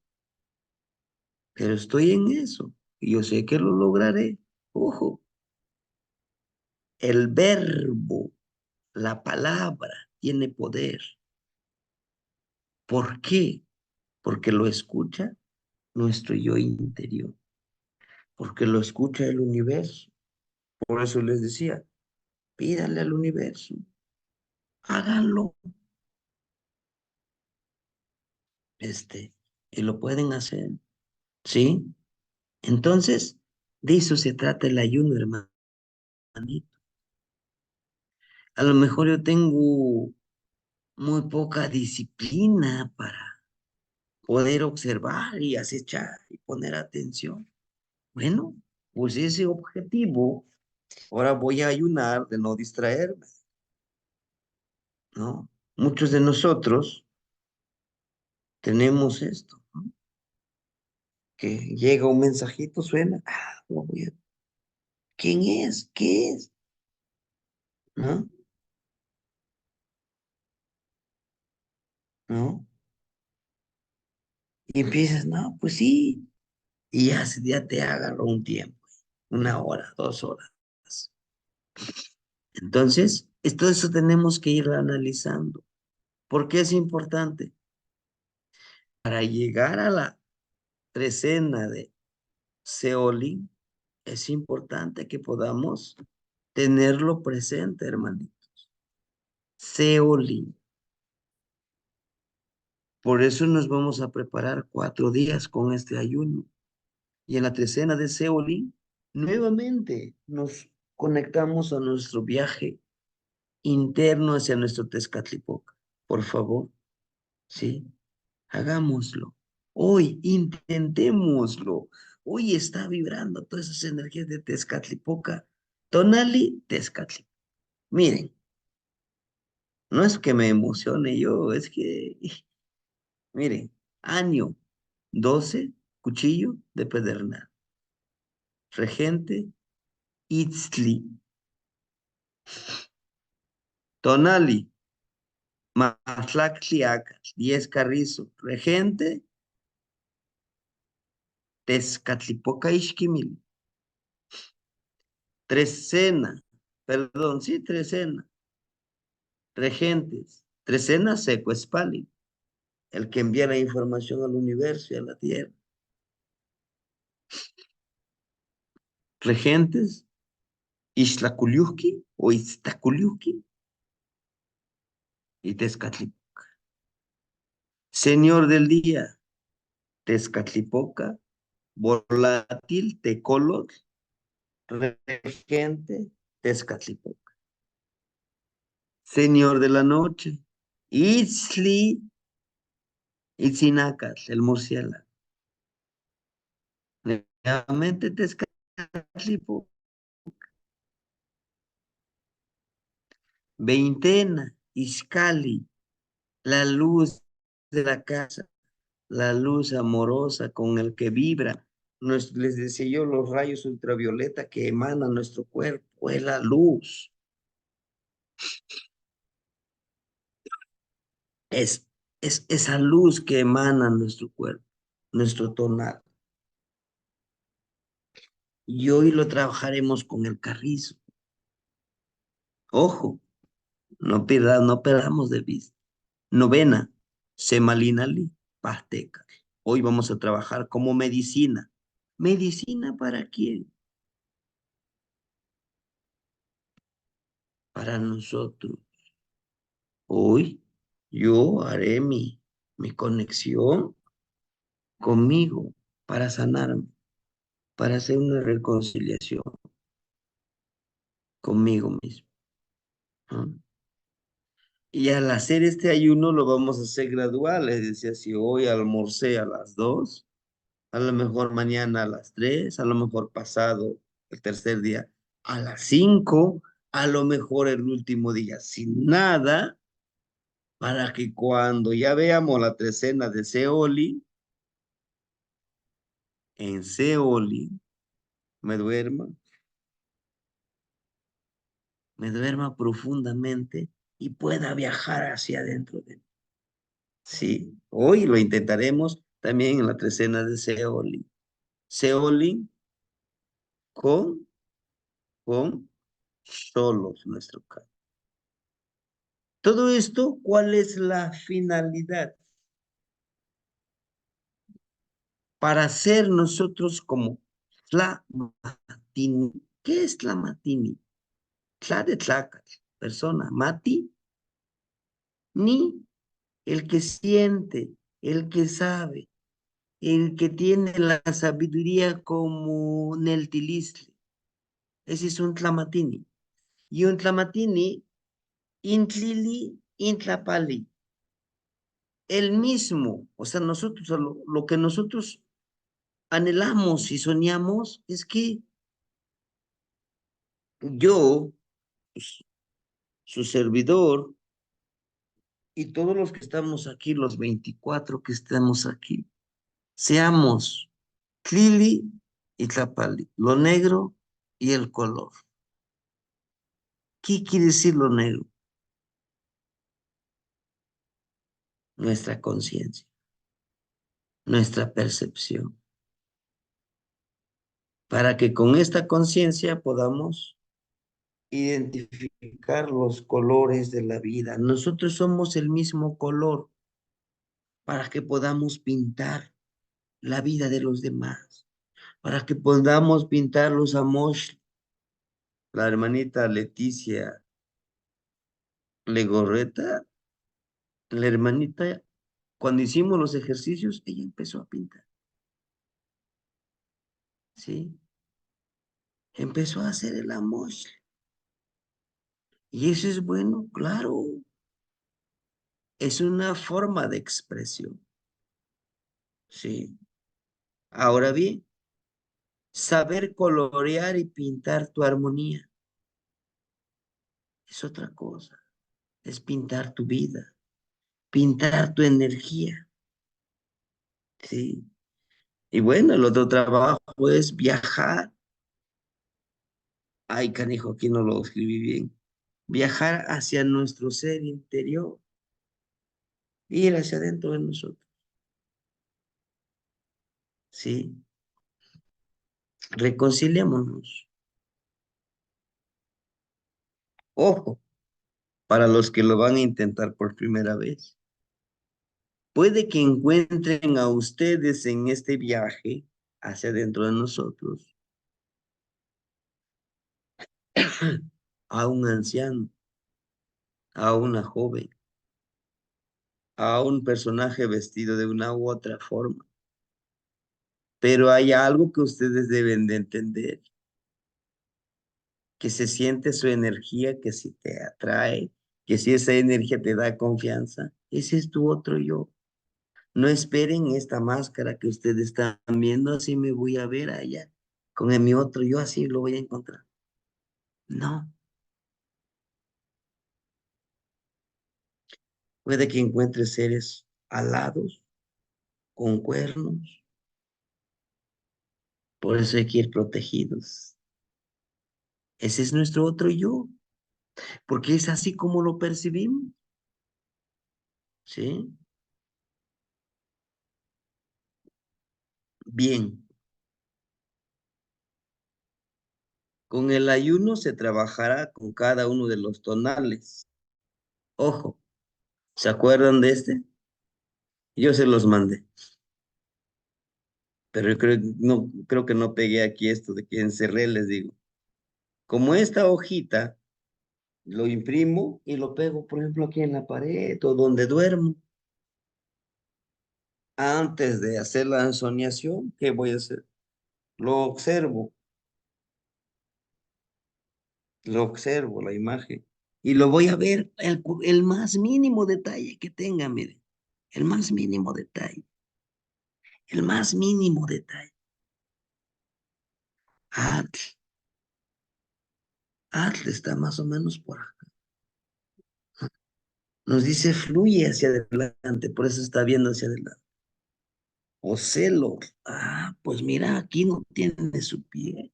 pero estoy en eso y yo sé que lo lograré. Ojo, el verbo, la palabra tiene poder. ¿Por qué? Porque lo escucha nuestro yo interior, porque lo escucha el universo. Por eso les decía, pídale al universo, háganlo, y lo pueden hacer, ¿sí? Entonces, de eso se trata el ayuno, hermanito. A lo mejor yo tengo muy poca disciplina para poder observar y acechar y poner atención. Bueno, pues ese objetivo, ahora voy a ayunar de no distraerme, ¿no? Muchos de nosotros tenemos esto, ¿no? Que llega un mensajito, suena, lo voy a- ¿quién es? ¿Qué es? ¿No? ¿No? Y empiezas, no, pues sí, y ya te agarró un tiempo, 1 hora, 2 horas. Entonces, todo eso tenemos que ir analizando. ¿Por qué es importante? Para llegar a la trecena de Seolin, es importante que podamos tenerlo presente, hermanito. Seolin. Por eso nos vamos a preparar 4 días con este ayuno. Y en la trecena de Seolin, nuevamente nos conectamos a nuestro viaje interno hacia nuestro Tezcatlipoca. Por favor, ¿sí? Hagámoslo. Hoy, intentémoslo. Hoy está vibrando todas esas energías de Tezcatlipoca. Tonali, Tezcatlipoca. Miren, no es que me emocione yo, es que, miren, año 12, cuchillo de pedernal. Regente, Itzli. Tonali, Matlactliaca, 10 Carrizo. Regente, Tezcatlipoca, Ixquimil. Trecena, perdón, sí, Trecena. Regentes, Trecena Seco Espali, el que envía la información al universo y a la Tierra. Regentes, Ixtlaculiuqui o Iztaculiuqui y Tezcatlipoca. Señor del día, Tezcatlipoca, volátil, Tecolotl, regente, Tezcatlipoca. Señor de la noche, Itzli, Itzinacatl, el murciélago. Nuevamente Tezcatlipoca. Veintena, Iscali, la luz de la casa, la luz amorosa con el que vibra. Les decía yo, los rayos ultravioleta que emanan nuestro cuerpo, es la luz, es, es esa luz que emana nuestro cuerpo, nuestro tonal. Y hoy lo trabajaremos con el carrizo. Ojo, no perdamos de vista. Novena, Semalinali, Pasteca. Hoy vamos a trabajar como medicina. ¿Medicina para quién? Para nosotros. Hoy yo haré mi conexión conmigo para sanarme, para hacer una reconciliación conmigo mismo, ¿no? Y al hacer este ayuno lo vamos a hacer gradual, es decir, si hoy almorcé a las 2, a lo mejor mañana a las 3, a lo mejor pasado el tercer día a las 5, a lo mejor el último día sin nada, para que cuando ya veamos la trecena de Seoli, en Seoli, me duerma, me duerma profundamente y pueda viajar hacia adentro de mí. Sí, hoy lo intentaremos también en la trecena de Seoli. Seoli con, con solos nuestro caso. Todo esto, ¿cuál es la finalidad? Para ser nosotros como Tlamatini. ¿Qué es Tlamatini? Tla de Tlacat, persona. Mati, ni el que siente, el que sabe, el que tiene la sabiduría como Neltilistle. Ese es un Tlamatini. Y un Tlamatini, Intlili, Intlapali. El mismo, o sea, nosotros, lo que nosotros anhelamos y soñamos es que yo, pues, su servidor, y todos los que estamos aquí, los 24 que estamos aquí, seamos Tlili y Tlapali, lo negro y el color. ¿Qué quiere decir lo negro? Nuestra conciencia, nuestra percepción, para que con esta conciencia podamos identificar los colores de la vida. Nosotros somos el mismo color para que podamos pintar la vida de los demás, para que podamos pintar los amos. La hermanita Leticia Legorreta, la hermanita, cuando hicimos los ejercicios, ella empezó a pintar, ¿sí? Empezó a hacer el amor. Y eso es bueno, claro, es una forma de expresión, ¿sí? Ahora bien, saber colorear y pintar tu armonía es otra cosa, es pintar tu vida, pintar tu energía, ¿sí? Y bueno, el otro trabajo es viajar. Ay, canijo, aquí no lo escribí bien. Viajar hacia nuestro ser interior, ir hacia adentro de nosotros, ¿sí? Reconciliémonos. Ojo, para los que lo van a intentar por primera vez. Puede que encuentren a ustedes en este viaje hacia adentro de nosotros a un anciano, a una joven, a un personaje vestido de una u otra forma. Pero hay algo que ustedes deben de entender, que se siente su energía, que si te atrae, que si esa energía te da confianza, ese es tu otro yo. No esperen esta máscara que ustedes están viendo, así me voy a ver allá. Con mi otro yo así lo voy a encontrar. No, puede que encuentre seres alados, con cuernos, por eso hay que ir protegidos. Ese es nuestro otro yo, porque es así como lo percibimos, ¿sí? Bien, con el ayuno se trabajará con cada uno de los tonales. Ojo, ¿se acuerdan de este? Yo se los mandé, pero yo creo, no, creo que no pegué aquí esto de que encerré, les digo. Como esta hojita, lo imprimo y lo pego, por ejemplo, aquí en la pared o donde duermo. Antes de hacer la ensoñación, ¿qué voy a hacer? Lo observo la imagen y lo voy a ver el más mínimo detalle que tenga, mire, el más mínimo detalle, el más mínimo detalle. Atl, Atl está más o menos por acá. Nos dice fluye hacia adelante, por eso está viendo hacia adelante. Ocelo, pues mira, aquí no tiene su pie.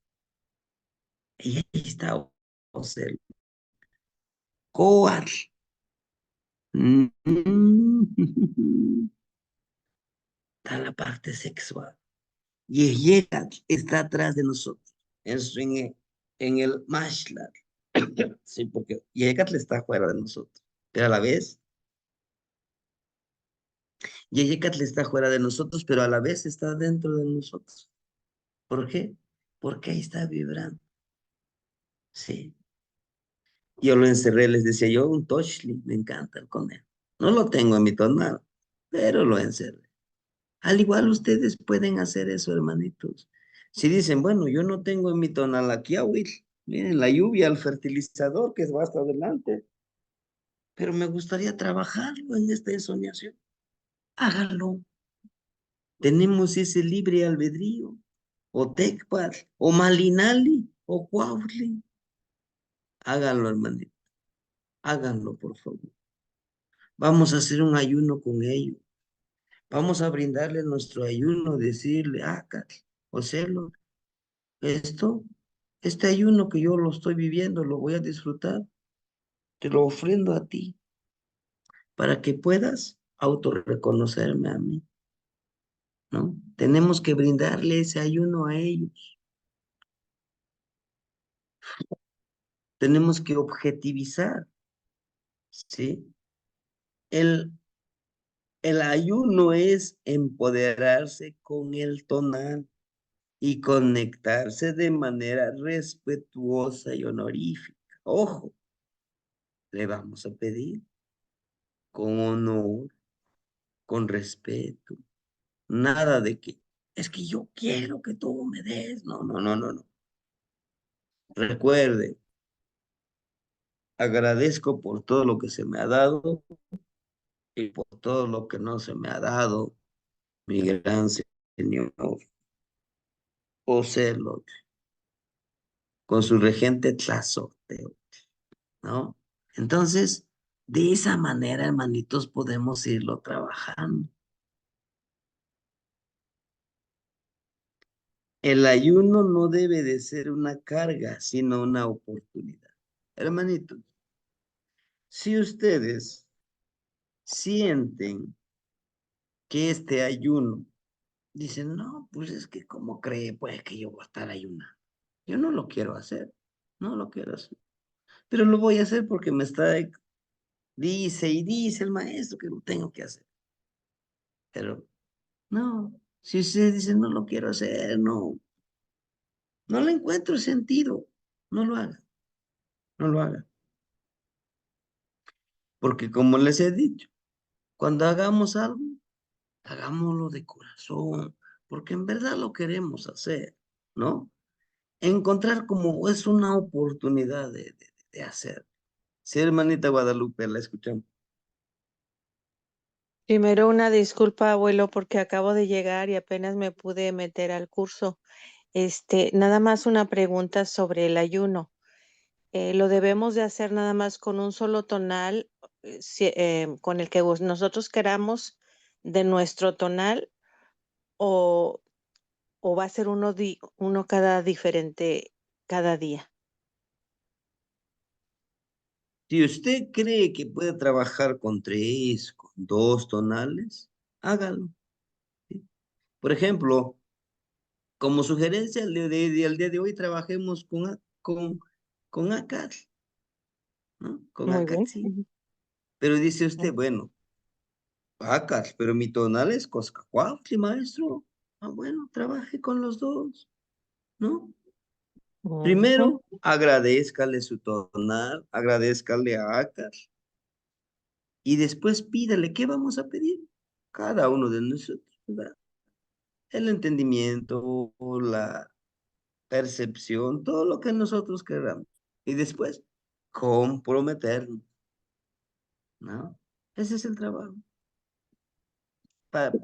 Y ahí está Ocelo. Coatl. Está la parte sexual. Y Yekat está atrás de nosotros. Eso en el Mashlar. Sí, porque Yekat está fuera de nosotros. Pero a la vez, Yekat está fuera de nosotros, pero a la vez está dentro de nosotros. ¿Por qué? Porque ahí está vibrando. Sí. Yo lo encerré, les decía yo, un Toshli, me encanta el conejo. No lo tengo en mi tonal, pero lo encerré. Al igual ustedes pueden hacer eso, hermanitos. Si dicen, bueno, yo no tengo en mi tonal aquí a Will, miren la lluvia, el fertilizador que va hasta adelante, pero me gustaría trabajarlo en esta ensoñación. Háganlo. Tenemos ese libre albedrío, o Tecpal, o Malinali, o Cuautli. Háganlo, hermanito. Háganlo, por favor. Vamos a hacer un ayuno con ellos. Vamos a brindarle nuestro ayuno, decirle, Ocelo, esto, este ayuno que yo lo estoy viviendo, lo voy a disfrutar, te lo ofrendo a ti, para que puedas autorreconocerme a mí, ¿no? Tenemos que brindarle ese ayuno a ellos. Tenemos que objetivizar, ¿sí? El, el ayuno es empoderarse con el tonal y conectarse de manera respetuosa y honorífica. Ojo, le vamos a pedir con honor, con respeto, nada de que es que yo quiero que tú me des. No, no, no, no, no. Recuerde, agradezco por todo lo que se me ha dado y por todo lo que no se me ha dado, mi gran Señor, Ocelot, con su regente Tlazoteo, ¿no? Entonces, de esa manera, hermanitos, podemos irlo trabajando. El ayuno no debe de ser una carga, sino una oportunidad. Hermanitos, si ustedes sienten que este ayuno, dicen, no, pues es que ¿cómo cree pues que yo voy a estar ayunando? Yo no lo quiero hacer, no lo quiero hacer, pero lo voy a hacer porque me está, dice y dice el maestro que lo tengo que hacer. Pero no, si ustedes dicen, no lo quiero hacer, no, no le encuentro sentido, no lo haga, no lo haga. Porque como les he dicho, cuando hagamos algo, hagámoslo de corazón, porque en verdad lo queremos hacer, ¿no? Encontrar como es una oportunidad de hacer. Sí, hermanita Guadalupe, la escuchamos. Primero una disculpa, abuelo, porque acabo de llegar y apenas me pude meter al curso. Nada más una pregunta sobre el ayuno. ¿Lo debemos de hacer nada más con un solo tonal, con el que nosotros queramos de nuestro tonal, o, o va a ser uno cada diferente cada día? Si usted cree que puede trabajar con 3, con 2 tonales, hágalo. ¿Sí? Por ejemplo, como sugerencia, el día de hoy trabajemos con ACAT, ¿no? Con Muy ACAT, bien. sí. Ujú. Pero dice usted, bueno, ACAT, pero mi tonal es Coscacuautli, maestro. Bueno, trabaje con los dos, ¿no? Ujú. Primero, agradézcale su tonal, agradézcale a ACAT, y después pídale, ¿qué vamos a pedir? Cada uno de nosotros, ¿verdad? El entendimiento, la percepción, todo lo que nosotros queramos. Y después, comprometernos, ¿no? Ese es el trabajo.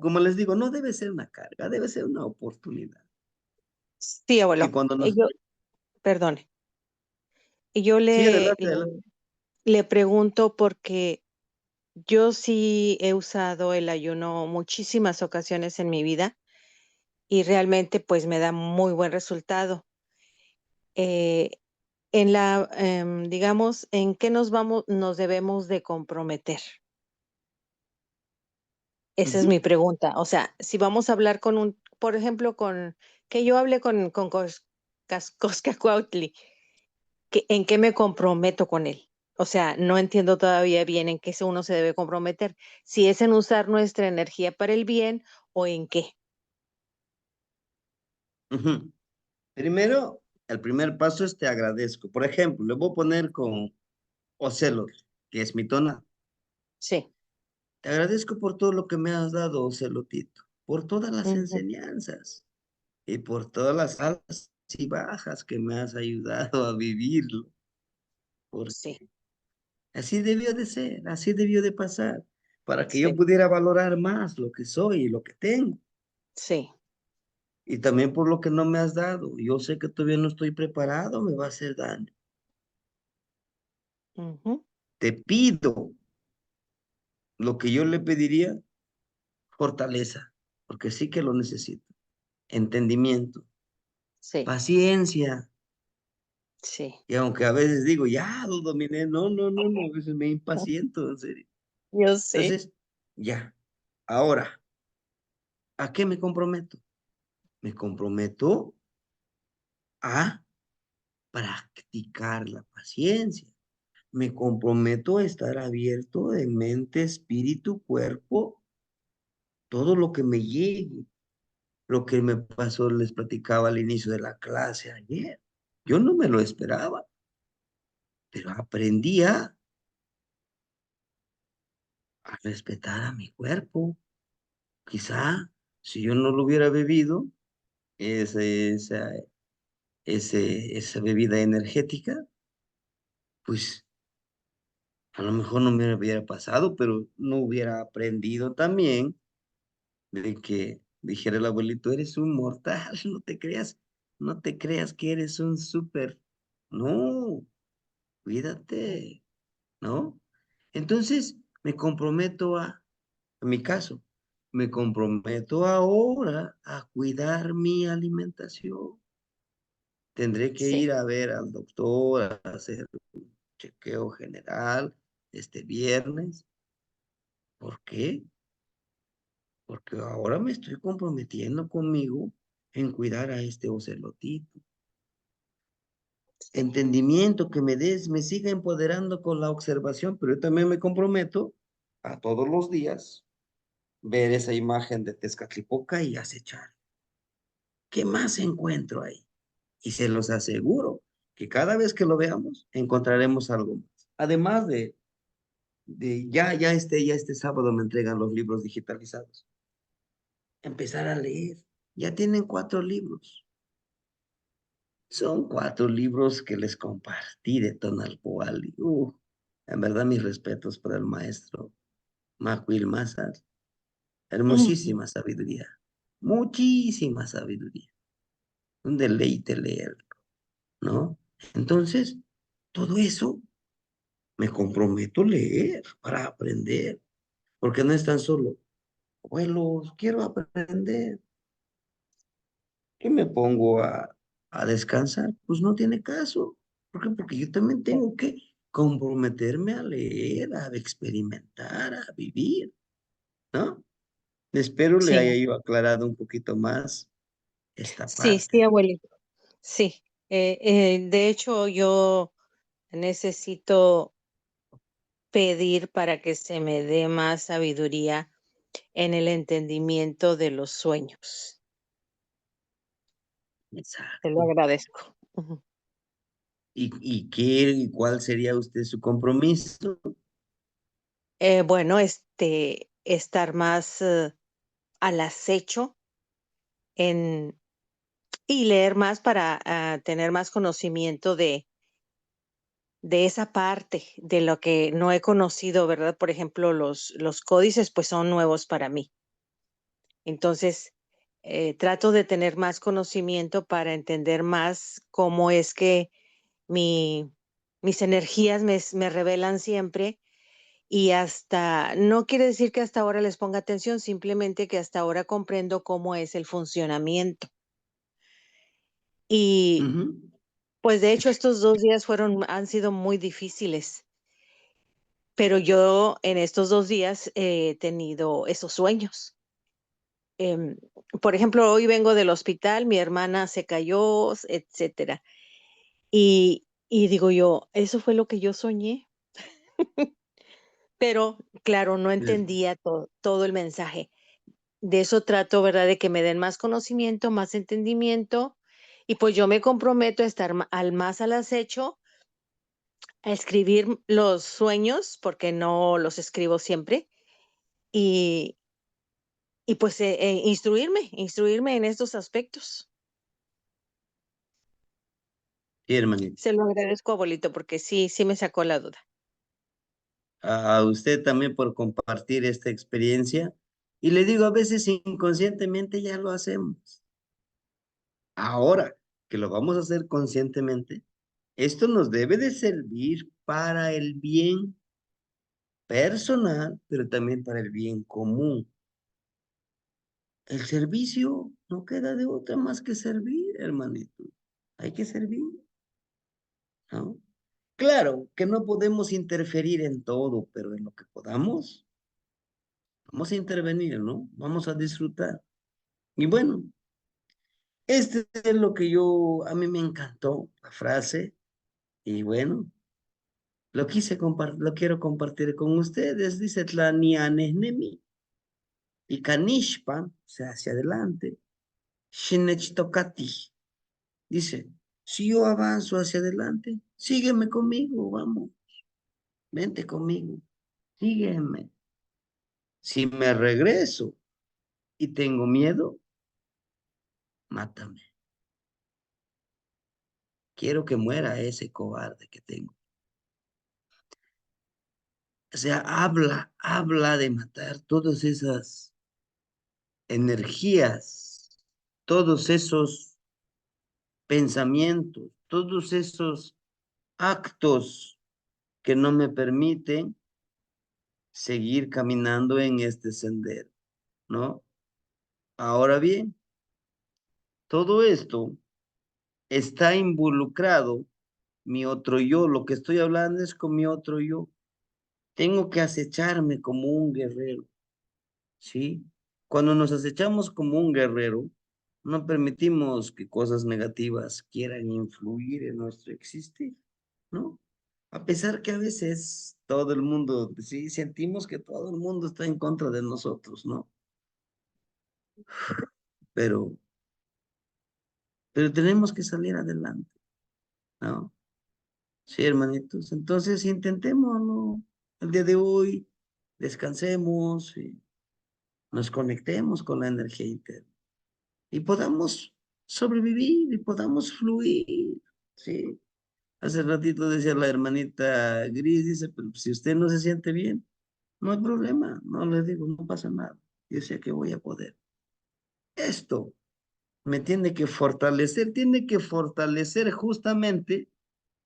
Como les digo, no debe ser una carga, debe ser una oportunidad. Sí, Que abuelo. cuando nos... Perdone. Y yo Sí, adelante, adelante. le pregunto porque yo sí he usado el ayuno muchísimas ocasiones en mi vida y realmente pues me da muy buen resultado. Eh, digamos, ¿en qué nos debemos de comprometer? Esa es Ujú, mi pregunta. O sea, si vamos a hablar por ejemplo, que yo hable con Coscacuautli, ¿en qué me comprometo con él? O sea, no entiendo todavía bien en qué uno se debe comprometer. Si es en usar nuestra energía para el bien o en qué. ujú. Primero, el primer paso es te agradezco. Por ejemplo, le voy a poner con Ocelot, que es mi tona. Sí. Te agradezco por todo lo que me has dado, Ocelotito, por todas las Ujú. enseñanzas y por todas las altas y bajas que me has ayudado a vivirlo, Sí, porque así debió de ser, así debió de pasar, para que yo sí, pudiera valorar más lo que soy y lo que tengo, sí. y también por lo que no me has dado. Yo sé que todavía no estoy preparado, me va a hacer daño. Ujú. Te pido lo que yo le pediría, fortaleza, porque sí que lo necesito, entendimiento, Sí, paciencia. sí. Y aunque a veces digo, ya lo dominé, no, no, no, no, a veces me impaciento, en serio. Yo sé. Entonces, ya. Ahora, ¿a qué me comprometo? Me comprometo a practicar la paciencia. Me comprometo a estar abierto de mente, espíritu, cuerpo, todo lo que me llegue. Lo que me pasó, les platicaba al inicio de la clase ayer. Yo no me lo esperaba, pero aprendí a respetar a mi cuerpo. Quizá si yo no lo hubiera bebido, ese, esa, esa bebida energética, pues a lo mejor no me hubiera pasado, pero no hubiera aprendido también de que dijera el abuelito, eres un mortal, no te creas, no te creas que eres un súper. No, cuídate, ¿no? Entonces me comprometo en mi caso, me comprometo ahora a cuidar mi alimentación. Tendré que Sí, ir a ver al doctor, a hacer un chequeo general este viernes. ¿Por qué? Porque ahora me estoy comprometiendo conmigo en cuidar a este ocelotito. sí, Entendimiento que me des, me siga empoderando con la observación, pero yo también me comprometo a todos los días ver esa imagen de Tezcatlipoca y acechar. ¿Qué más encuentro ahí? Y se los aseguro que cada vez que lo veamos encontraremos algo más. Además ya este sábado me entregan los libros digitalizados. Empezar a leer. Ya tienen 4 libros. Son 4 libros que les compartí de Tonalpoal. En verdad, mis respetos para el maestro Macuil Mazar. ujú, Hermosísima sabiduría. Muchísima sabiduría. Un deleite leer, ¿no? Entonces, todo eso me comprometo a leer para aprender, porque no es tan solo, abuelos, quiero aprender, ¿qué me pongo a descansar? Pues no tiene caso. ¿Por qué? Porque yo también sí, tengo que comprometerme a leer, a experimentar, a vivir, ¿no? Espero le sí, haya yo aclarado un poquito más esta sí, sí, parte. abuelito. Sí. De hecho, yo necesito pedir para que se me dé más sabiduría en el entendimiento de los sueños. Te lo Exacto. agradezco. Ujú. ¿Y cuál sería usted su compromiso? Bueno, estar más al acecho en, y leer más para tener más conocimiento de esa parte de lo que no he conocido, ¿verdad? Por ejemplo, los códices pues son nuevos para mí. Entonces, trato de tener más conocimiento para entender más cómo es que mi, mis energías me revelan siempre y hasta, no quiere decir que hasta ahora les ponga atención, simplemente que hasta ahora comprendo cómo es el funcionamiento. Y Ujú. pues de hecho estos 2 días han sido muy difíciles, pero yo en estos 2 días he tenido esos sueños. Em, por ejemplo, hoy vengo del hospital, mi hermana se cayó, etcétera. Y digo yo, eso fue lo que yo soñé, pero claro, no entendía todo el mensaje. De eso trato, ¿verdad? De que me den más conocimiento, más entendimiento, y pues yo me comprometo a estar al más al acecho, a escribir los sueños, porque no los escribo siempre, y, y pues instruirme en estos aspectos. Sí, hermanito. Se lo agradezco, abuelito, porque sí me sacó la duda. A usted también por compartir esta experiencia. Y le digo, a veces inconscientemente ya lo hacemos. Ahora que lo vamos a hacer conscientemente, esto nos debe de servir para el bien personal, pero también para el bien común. El servicio no queda de otra más que servir, hermanito. Hay que servir, ¿no? Claro que no podemos interferir en todo, pero en lo que podamos, vamos a intervenir, ¿no? Vamos a disfrutar. Y bueno, este es lo que a mí me encantó, la frase, y bueno, lo quiero compartir con ustedes. Dice Tlanianesnemi y Kanishpa, o sea, hacia adelante, Shinechtokati. Dice, si yo avanzo hacia adelante, sígueme conmigo, vamos, vente conmigo, sígueme. Si me regreso y tengo miedo, mátame. Quiero que muera ese cobarde que tengo. O sea, habla de matar todas esas energías, todos esos pensamientos, todos esos actos que no me permiten seguir caminando en este sendero, ¿no? Ahora bien, todo esto está involucrado mi otro yo, lo que estoy hablando es con mi otro yo. Tengo que acecharme como un guerrero, ¿sí? Cuando nos acechamos como un guerrero, no permitimos que cosas negativas quieran influir en nuestro existir, ¿no? A pesar que a veces todo el mundo, sí, sentimos que todo el mundo está en contra de nosotros, ¿no? Pero, pero tenemos que salir adelante, ¿no? Sí, hermanitos. Entonces intentemos, ¿no? El día de hoy, descansemos y nos conectemos con la energía interna y podamos sobrevivir y podamos fluir, ¿sí? Hace ratito decía la hermanita Gris, dice, pero si usted no se siente bien, no hay problema, no le digo, no pasa nada. Yo sé que voy a poder. Esto me tiene que fortalecer justamente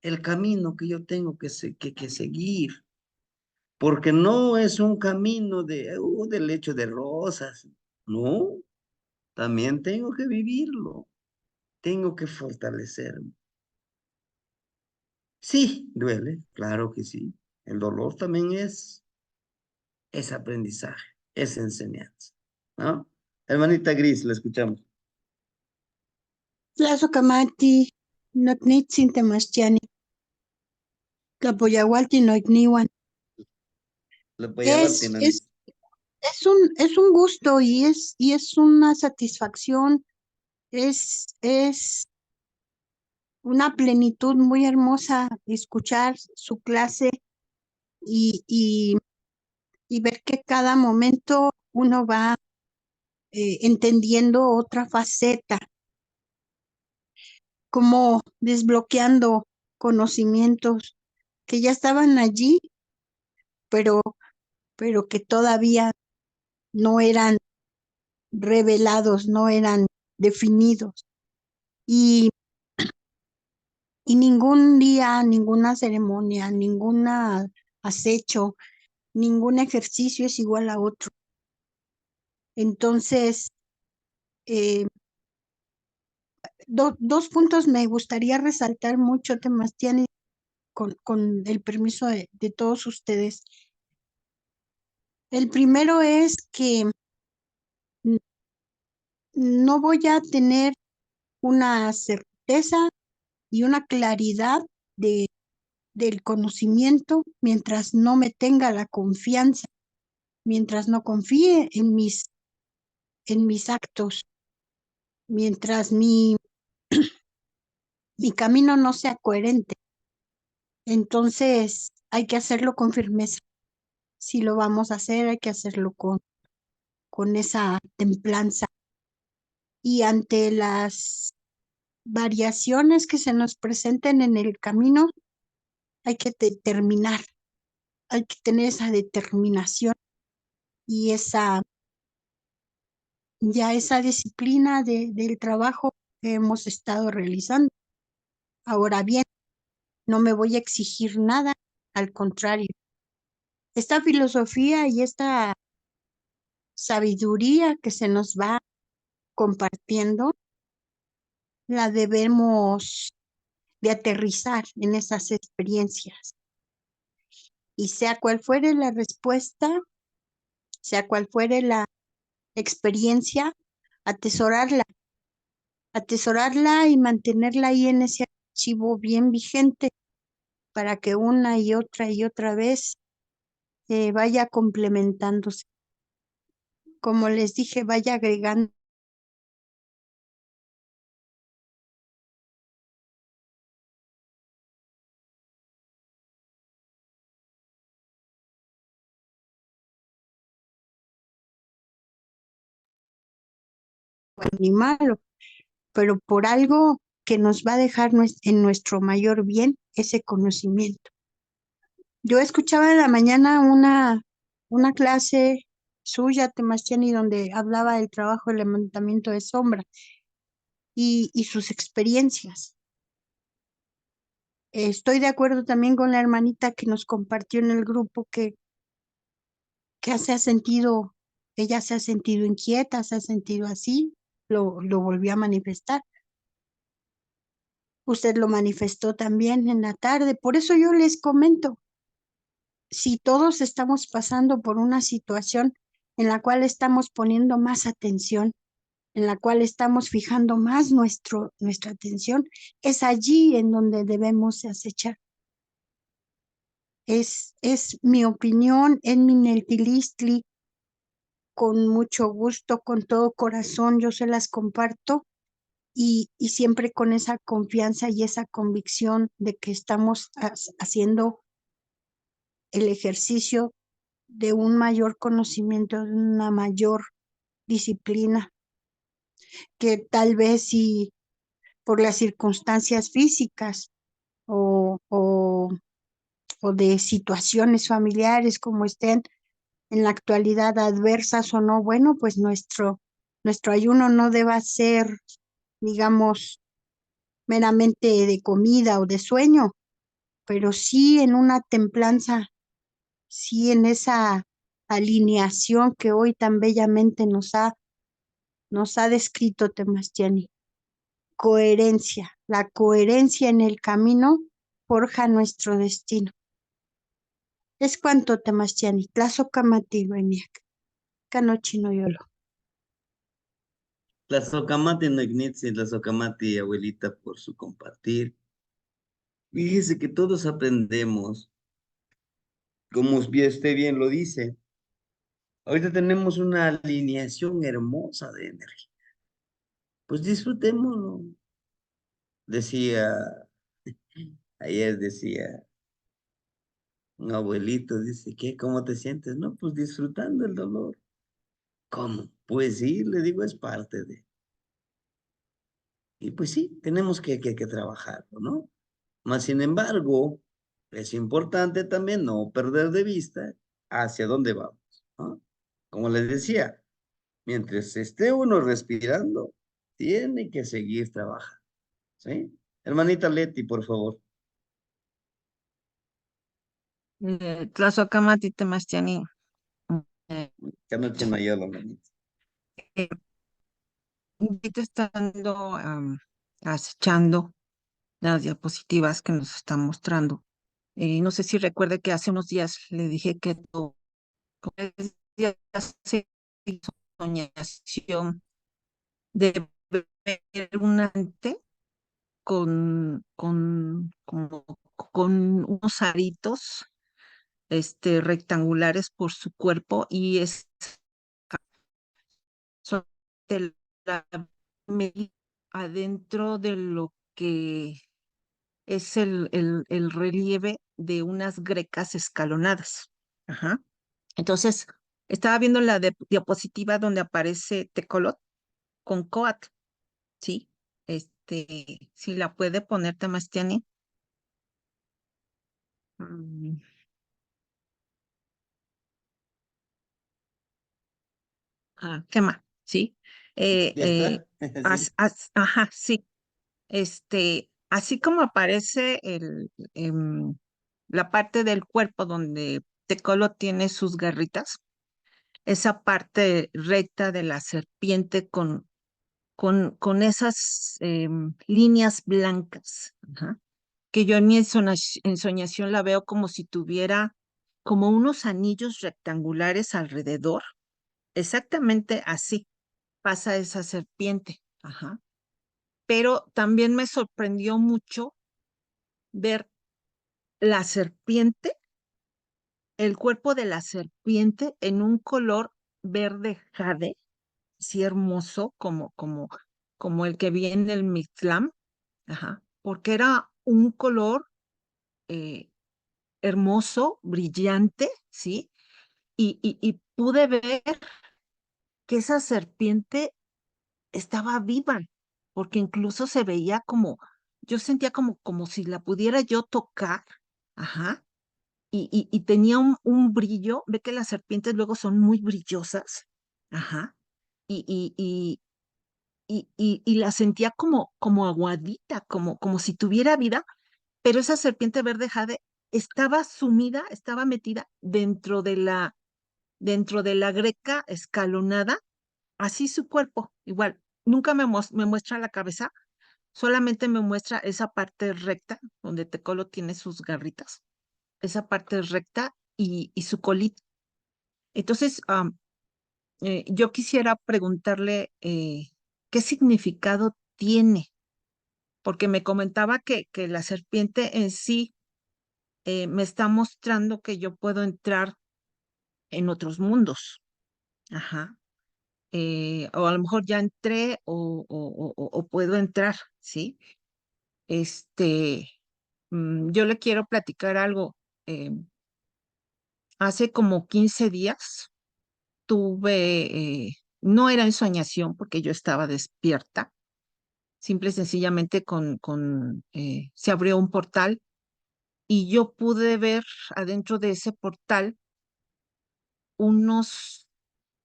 el camino que yo tengo que seguir, porque no es un camino del lecho de rosas, no, también tengo que vivirlo, tengo que fortalecerme. Sí, duele, claro que sí. El dolor también es aprendizaje, es enseñanza, ¿no? Hermanita Gris, la escuchamos. Tlazokamati, noknitzin temachtiani, tlapoyaualti noikniuan. La Payawal Es, tiene. es, es un gusto y es una satisfacción, es una plenitud muy hermosa escuchar su clase y, y, y ver que cada momento uno va entendiendo otra faceta, como desbloqueando conocimientos. que ya estaban allí, pero, pero que todavía no eran revelados, no eran definidos. Y, y ningún día, ninguna ceremonia, ningún acecho, ningún ejercicio es igual a otro. Entonces, eh, dos puntos me gustaría resaltar mucho, Temastiani, con el permiso de todos ustedes. El primero es que no voy a tener una certeza y una claridad del conocimiento mientras no me tenga la confianza, mientras no confíe en mis actos, mientras mi camino no sea coherente. Entonces hay que hacerlo con firmeza. Si lo vamos a hacer, hay que hacerlo con esa templanza. Y ante las variaciones que se nos presenten en el camino, hay que determinar, hay que tener esa determinación y esa disciplina del trabajo que hemos estado realizando. Ahora bien, no me voy a exigir nada, al contrario. Esta filosofía y esta sabiduría que se nos va compartiendo, la debemos de aterrizar en esas experiencias. Y sea cual fuere la respuesta, sea cual fuere la experiencia, atesorarla y mantenerla ahí en ese archivo bien vigente para que una y otra vez vaya complementándose. Como les dije, vaya agregando ni malo, pero por algo que nos va a dejar en nuestro mayor bien ese conocimiento. Yo escuchaba en la mañana una clase suya, Temastiani, donde hablaba del trabajo del levantamiento de sombra y sus experiencias. Estoy de acuerdo también con la hermanita que nos compartió en el grupo que ella se ha sentido inquieta, se ha sentido así, lo volvió a manifestar. Usted lo manifestó también en la tarde. Por eso yo les comento, si todos estamos pasando por una situación en la cual estamos poniendo más atención, en la cual estamos fijando más nuestra atención, es allí en donde debemos acechar. Es mi opinión, en mi Neltilistli, con mucho gusto, con todo corazón, yo se las comparto y siempre con esa confianza y esa convicción de que estamos haciendo el ejercicio de un mayor conocimiento, de una mayor disciplina, que tal vez si por las circunstancias físicas o de situaciones familiares como estén en la actualidad adversas o no, bueno, pues nuestro ayuno no deba ser, digamos, meramente de comida o de sueño, pero sí en una templanza, sí en esa alineación que hoy tan bellamente nos ha descrito Temastiani. Coherencia, la coherencia en el camino forja nuestro destino. Es cuanto Temastiani, tlazocamati weniak, canochino yolo. Tlazocamati no ignitzi, tlazocamati abuelita por su compartir. Fíjese que todos aprendemos, como usted bien lo dice. Ahorita tenemos una alineación hermosa de energía. Pues disfrutémoslo. Decía, ayer decía un abuelito, dice, ¿qué? ¿Cómo te sientes? No, pues disfrutando el dolor. ¿Cómo? Pues sí, le digo, es parte de. Y pues sí, tenemos que trabajarlo, ¿no? Más sin embargo, Es importante también no perder de vista hacia dónde vamos, ¿no? Como les decía, mientras esté uno respirando, tiene que seguir trabajando, ¿sí? Hermanita Leti, por favor. Tlazohcamati Temastiani. eh, Ya no tiene mayor la hermanita. eh, ahorita estando acechando las diapositivas que nos están mostrando. No sé si recuerde que hace unos días le dije que hace soñación de ver un ante con unos aritos rectangulares por su cuerpo y es solamente la medida adentro de lo que es el relieve de unas grecas escalonadas. Ajá. Entonces, estaba viendo la diapositiva donde aparece Tecolot con Coatl, ¿sí? Si la puede poner Tamastiani. Mm, ¿Qué más? ¿Sí? Eh, ¿Ya eh, está? Sí. ajá, sí. Así como aparece la parte del cuerpo donde Tecolo tiene sus garritas, esa parte recta de la serpiente con esas líneas blancas, ajá, que yo en mi ensoñación la veo como si tuviera como unos anillos rectangulares alrededor, exactamente así pasa esa serpiente, ajá. Pero también me sorprendió mucho ver la serpiente, el cuerpo de la serpiente en un color verde jade, así hermoso como el que vi en el Mictlán, ajá, porque era un color eh, hermoso, brillante, ¿sí? Y pude ver que esa serpiente estaba viva, porque incluso se veía yo sentía como si la pudiera yo tocar, ajá, y tenía un brillo, ve que las serpientes luego son muy brillosas, ajá, y, y, y, y la sentía como aguadita, como si tuviera vida, pero esa serpiente verde jade estaba sumida, estaba metida dentro de la greca escalonada, así su cuerpo, igual, nunca me muestra la cabeza, solamente me muestra esa parte recta donde Tecolo tiene sus garritas, esa parte recta y su colita. Entonces, yo quisiera preguntarle qué significado tiene, porque me comentaba que la serpiente en sí me está mostrando que yo puedo entrar en otros mundos. Ajá. O a lo mejor ya entré o puedo entrar, ¿sí? Este, yo le quiero platicar algo. eh, Hace como 15 días no era ensoñación porque yo estaba despierta, simple y sencillamente se abrió un portal y yo pude ver adentro de ese portal unos,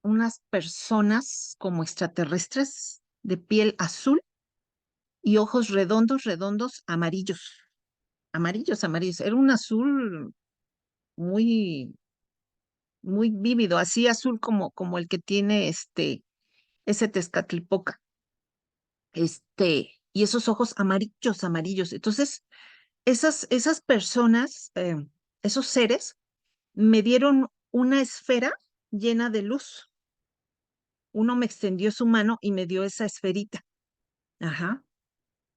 unas personas como extraterrestres de piel azul y ojos redondos, redondos, amarillos, amarillos, amarillos. Era un azul muy, muy vívido, así azul como el que tiene ese Tezcatlipoca, y esos ojos amarillos, amarillos. Entonces, esas personas, esos seres, me dieron una esfera llena de luz. Uno me extendió su mano y me dio esa esferita. Ajá.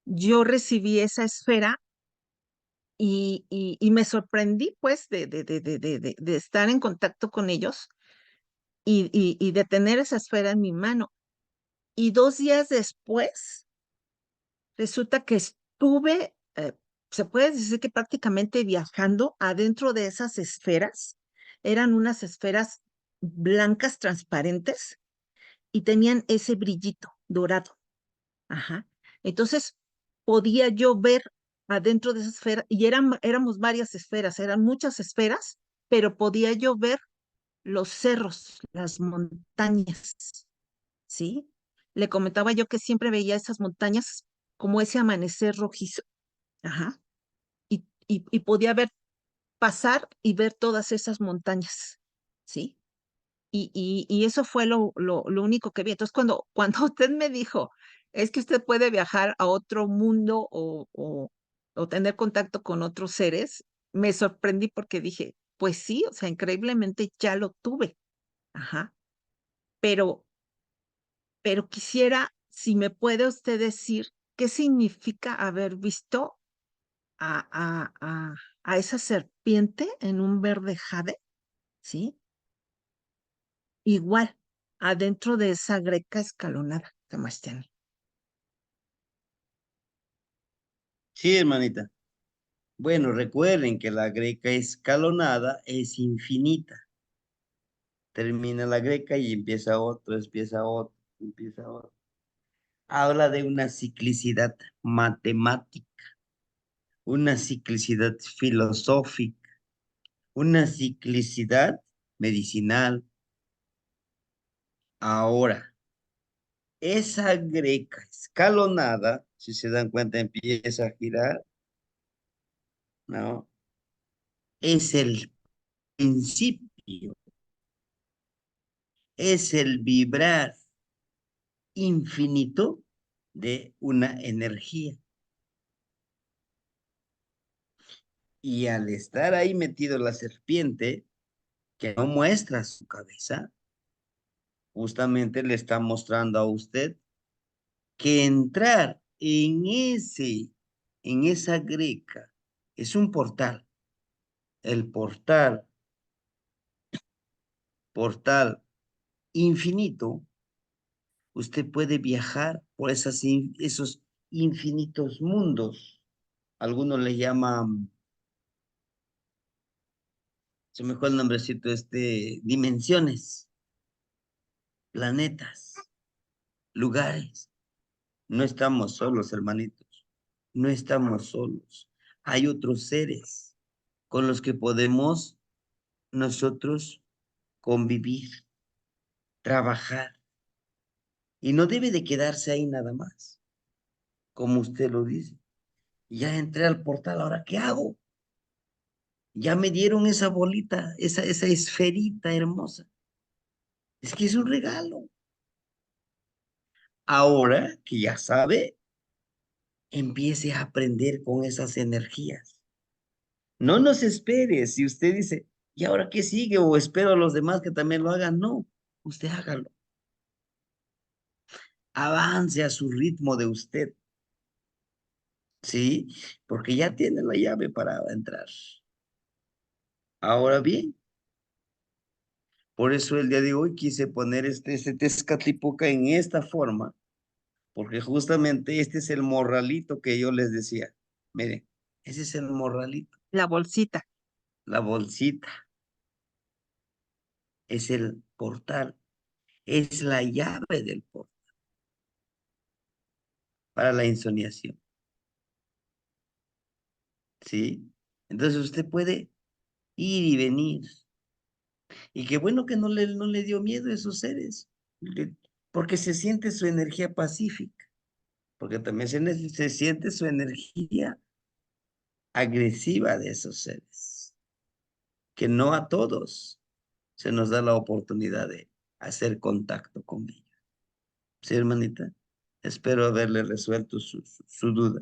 Yo recibí esa esfera y me sorprendí, pues, de estar en contacto con ellos y de tener esa esfera en mi mano. Y 2 días después, resulta que estuve, se puede decir que prácticamente viajando adentro de esas esferas. Eran unas esferas blancas, transparentes, y tenían ese brillito dorado. Ajá. Entonces, podía yo ver adentro de esa esfera, y éramos varias esferas, eran muchas esferas, pero podía yo ver los cerros, las montañas, ¿sí? Le comentaba yo que siempre veía esas montañas como ese amanecer rojizo, ajá, y podía ver, pasar y ver todas esas montañas, ¿sí? Y eso fue lo único que vi. Entonces, cuando usted me dijo, es que usted puede viajar a otro mundo o tener contacto con otros seres, me sorprendí porque dije, pues sí, o sea, increíblemente ya lo tuve. Ajá. Pero, pero quisiera, si me puede usted decir, ¿qué significa haber visto a, a, a, a esa serpiente en un verde jade? ¿Sí? Igual, adentro de esa greca escalonada, Sebastián. Sí, hermanita. Bueno, recuerden que la greca escalonada es infinita. Termina la greca y empieza otro, empieza otro, empieza otro. Habla de una ciclicidad matemática, una ciclicidad filosófica, una ciclicidad medicinal. Ahora, esa greca escalonada, si se dan cuenta, empieza a girar, ¿no? Es el principio, es el vibrar infinito de una energía. Y al estar ahí metido la serpiente, que no muestra su cabeza, justamente le está mostrando a usted que entrar en esa greca, es un portal. El portal infinito, usted puede viajar por esos infinitos mundos. Algunos le llaman, se me fue el nombrecito, dimensiones, planetas, lugares. No estamos solos, hermanitos. No estamos solos. Hay otros seres con los que podemos nosotros convivir, trabajar. Y no debe de quedarse ahí nada más, como usted lo dice. Ya entré al portal, ¿ahora qué hago? Ya me dieron esa bolita, esa esferita hermosa. Es que es un regalo. Ahora que ya sabe, empiece a aprender con esas energías. No nos espere. Si usted dice, ¿y ahora qué sigue? O espero a los demás que también lo hagan. No, usted hágalo. Avance a su ritmo de usted, ¿sí? Porque ya tiene la llave para entrar. Ahora bien, por eso el día de hoy quise poner este Tezcatlipoca en esta forma, porque justamente este es el morralito que yo les decía. Miren, ese es el morralito, La bolsita. la bolsita, es el portal, es la llave del portal para la insoniación, ¿sí? Entonces usted puede ir y venir. Y qué bueno que no le dio miedo a esos seres, porque se siente su energía pacífica, porque también se siente su energía agresiva de esos seres, que no a todos se nos da la oportunidad de hacer contacto con ellos. Sí, hermanita, espero haberle resuelto su duda.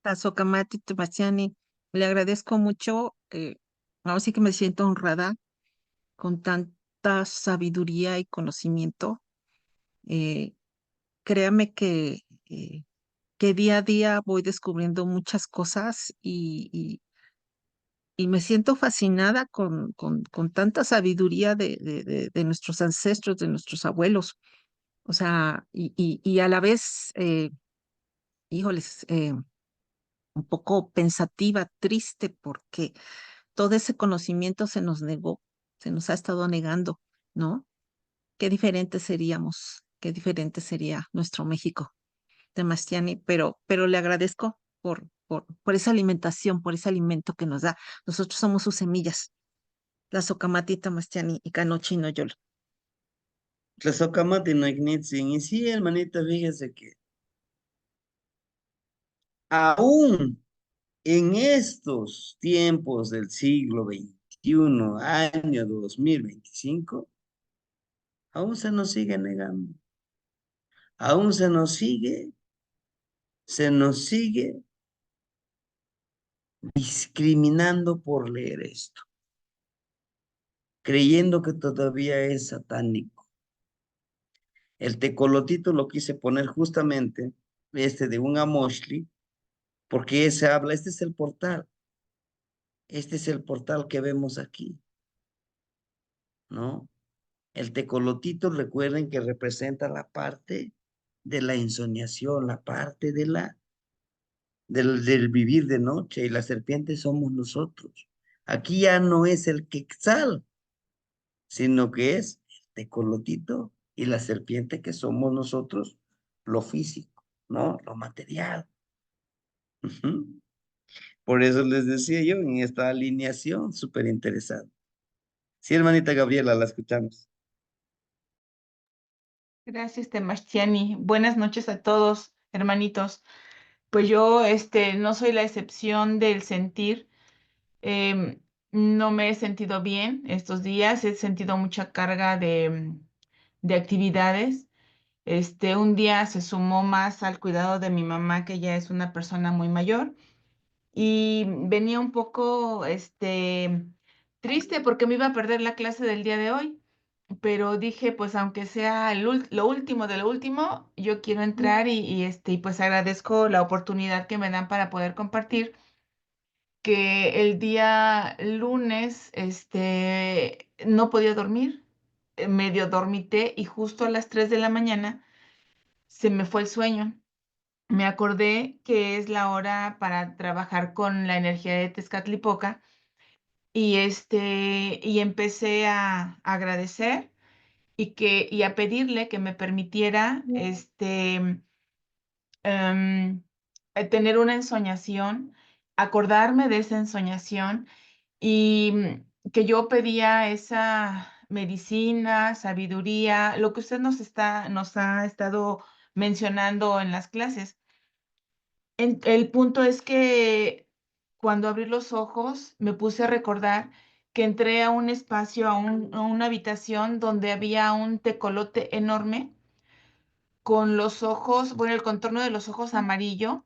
Tazokamati Sebastiani, le agradezco mucho. Ahora sí que me siento honrada con tanta sabiduría y conocimiento. Eh, Créame que día a día voy descubriendo muchas cosas y me siento fascinada con tanta sabiduría de nuestros ancestros, de nuestros abuelos. O sea, y a la vez, híjoles, un poco pensativa, triste, porque todo ese conocimiento se nos negó, se nos ha estado negando, ¿no? Qué diferentes seríamos, qué diferente sería nuestro México, Demastiani, pero le agradezco por esa alimentación, por ese alimento que nos da. Nosotros somos sus semillas, la socamatita mastiani y canochino yolo. Tlazocamati no ignitzin. Y sí, hermanita, fíjese que aún en estos tiempos del siglo XXI, año 2025, aún se nos sigue negando, aún se nos sigue discriminando por leer esto, creyendo que todavía es satánico. El tecolotito lo quise poner justamente, de un Amoshli, porque ese habla, este es el portal que vemos aquí, ¿no? El tecolotito, recuerden que representa la parte de la ensoñación, la parte del vivir de noche, y la serpiente somos nosotros. Aquí ya no es el quetzal, sino que es el tecolotito y la serpiente que somos nosotros, lo físico, ¿no? Lo material. Ujú. Por eso les decía yo en esta alineación súper interesante. Sí, hermanita Gabriela, la escuchamos. Gracias, Temachtiani. Buenas noches a todos, hermanitos. Pues yo, no soy la excepción del sentir. Em, no me he sentido bien estos días. He sentido mucha carga de actividades. Un día se sumó más al cuidado de mi mamá, que ya es una persona muy mayor, y venía un poco, triste porque me iba a perder la clase del día de hoy, pero dije, pues aunque sea lo último de lo último, yo quiero entrar y pues agradezco la oportunidad que me dan para poder compartir que el día lunes, no podía dormir, medio dormité y justo a las 3 de la mañana se me fue el sueño. Me acordé que es la hora para trabajar con la energía de Tezcatlipoca y empecé a agradecer y a pedirle que me permitiera em, tener una ensoñación, acordarme de esa ensoñación y que yo pedía esa medicina, sabiduría, lo que usted nos ha estado mencionando en las clases. El punto es que cuando abrí los ojos me puse a recordar que entré a un espacio, a una habitación donde había un tecolote enorme con los ojos, bueno, el contorno de los ojos amarillo,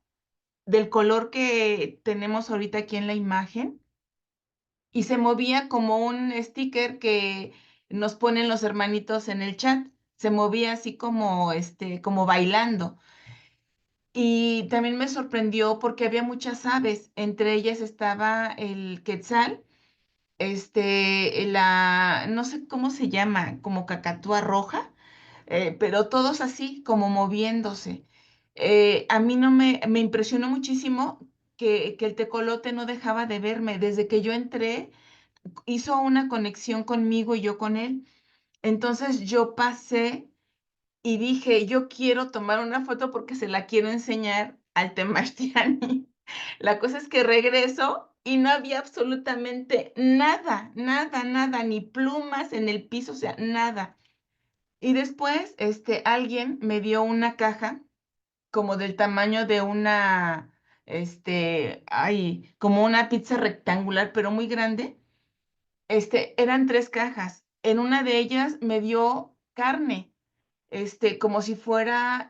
del color que tenemos ahorita aquí en la imagen, y se movía como un sticker que nos ponen los hermanitos en el chat. Se movía así como, como bailando. Y también me sorprendió porque había muchas aves, entre ellas estaba el quetzal, no sé cómo se llama, como cacatúa roja, pero todos así, como moviéndose. A mí no me impresionó muchísimo que el tecolote no dejaba de verme. Desde que yo entré, hizo una conexión conmigo y yo con él. Entonces yo pasé y dije, yo quiero tomar una foto porque se la quiero enseñar al Temachtiani. La cosa es que regreso y no había absolutamente nada, nada, nada, ni plumas en el piso, o sea, nada. Y después, alguien me dio una caja como del tamaño de una, como una pizza rectangular, pero muy grande. Eran 3 cajas. En una de ellas me dio carne, como si fuera,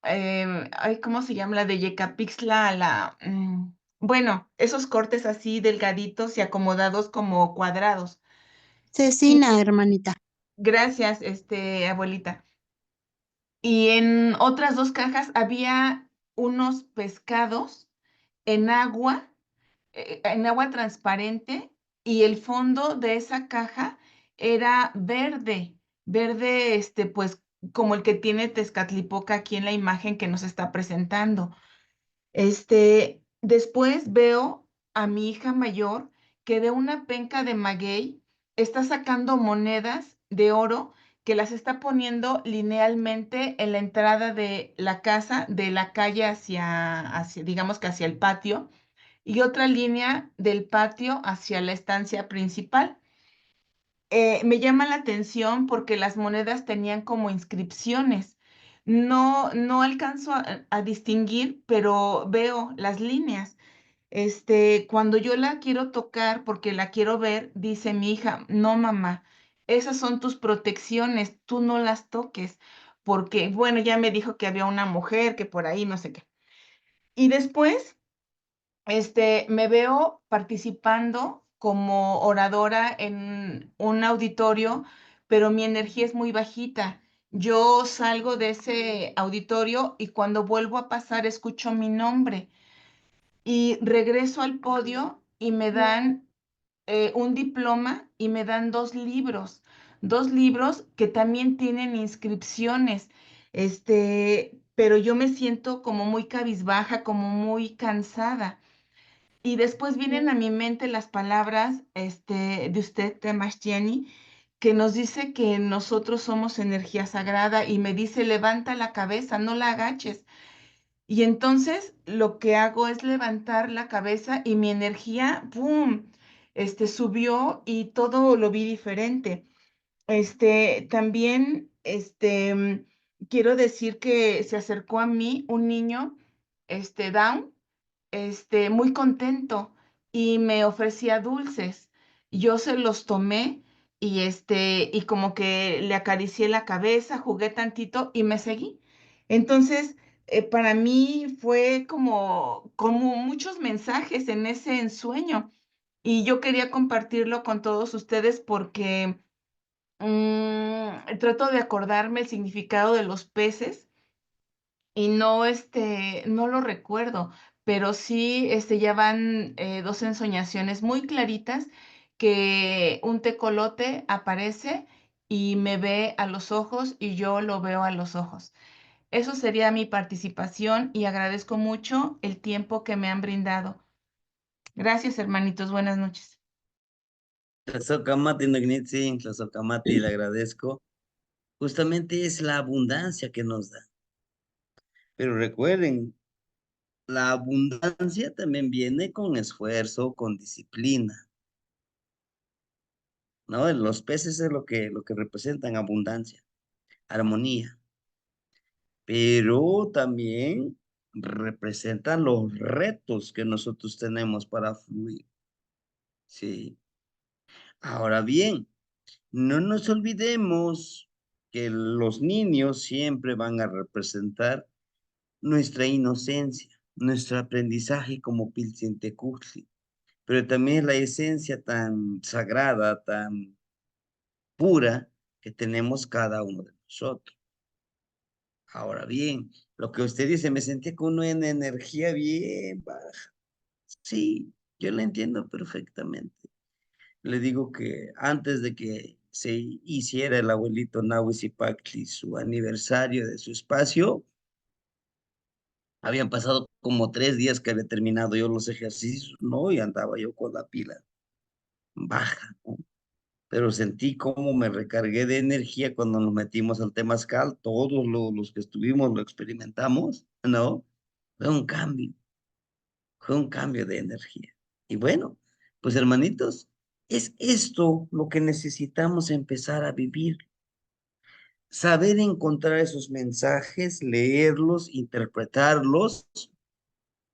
ay, ¿cómo se llama? La de Yecapixtla, bueno, esos cortes así delgaditos y acomodados como cuadrados. Y Cecina, hermanita. gracias, abuelita. Y en otras 2 cajas había unos pescados en agua, en agua transparente, y el fondo de esa caja era verde, verde, pues como el que tiene Tezcatlipoca aquí en la imagen que nos está presentando. Después veo a mi hija mayor que de una penca de maguey está sacando monedas de oro que las está poniendo linealmente en la entrada de la casa, de la calle hacia, digamos que hacia el patio, y otra línea del patio hacia la estancia principal. Me llama la atención porque las monedas tenían como inscripciones. No alcanzo a distinguir, pero veo las líneas. Cuando yo la quiero tocar porque la quiero ver, dice mi hija, no mamá, esas son tus protecciones, tú no las toques, porque bueno, ya me dijo que había una mujer que por ahí no sé qué. Y después, me veo participando como oradora en un auditorio, pero mi energía es muy bajita. Yo salgo de ese auditorio y cuando vuelvo a pasar escucho mi nombre y regreso al podio y me dan un diploma y me dan dos libros que también tienen inscripciones, pero yo me siento como muy cabizbaja, como muy cansada. Y después vienen a mi mente las palabras de usted, Temastiani, que nos dice que nosotros somos energía sagrada y me dice, levanta la cabeza, no la agaches. Y entonces lo que hago es levantar la cabeza y mi energía, ¡pum!, subió y todo lo vi diferente. También, quiero decir que se acercó a mí un niño, Down, muy contento y me ofrecía dulces. Yo se los tomé y como que le acaricié la cabeza, jugué tantito y me seguí. Entonces, para mí fue como muchos mensajes en ese ensueño y yo quería compartirlo con todos ustedes porque trato de acordarme el significado de los peces y no lo recuerdo, pero sí, ya van dos ensoñaciones muy claritas que un tecolote aparece y me ve a los ojos y yo lo veo a los ojos. Eso sería mi participación y agradezco mucho el tiempo que me han brindado. Gracias, hermanitos. Buenas noches. Tlazocamati, Nognitzi, Tlazocamati, le agradezco. Justamente es la abundancia que nos da. Pero recuerden, la abundancia también viene con esfuerzo, con disciplina, ¿no? Los peces es lo que representan abundancia, armonía, pero también representan los retos que nosotros tenemos para fluir, ¿sí? Ahora bien, no nos olvidemos que los niños siempre van a representar nuestra inocencia, nuestro aprendizaje como Pilsintecuhtli, pero también la esencia tan sagrada, tan pura que tenemos cada uno de nosotros. Ahora bien, lo que usted dice, me sentía con una energía bien baja. Sí, yo la entiendo perfectamente. Le digo que antes de que se hiciera el abuelito Nahuizipactli su aniversario de su espacio, habían pasado como 3 días que había terminado yo los ejercicios, ¿no? Y andaba yo con la pila baja, ¿no? Pero sentí cómo me recargué de energía cuando nos metimos al temazcal, todos los que estuvimos lo experimentamos, ¿no? Fue fue un cambio de energía. Y bueno, pues hermanitos, es esto lo que necesitamos empezar a vivir. Saber encontrar esos mensajes, leerlos, interpretarlos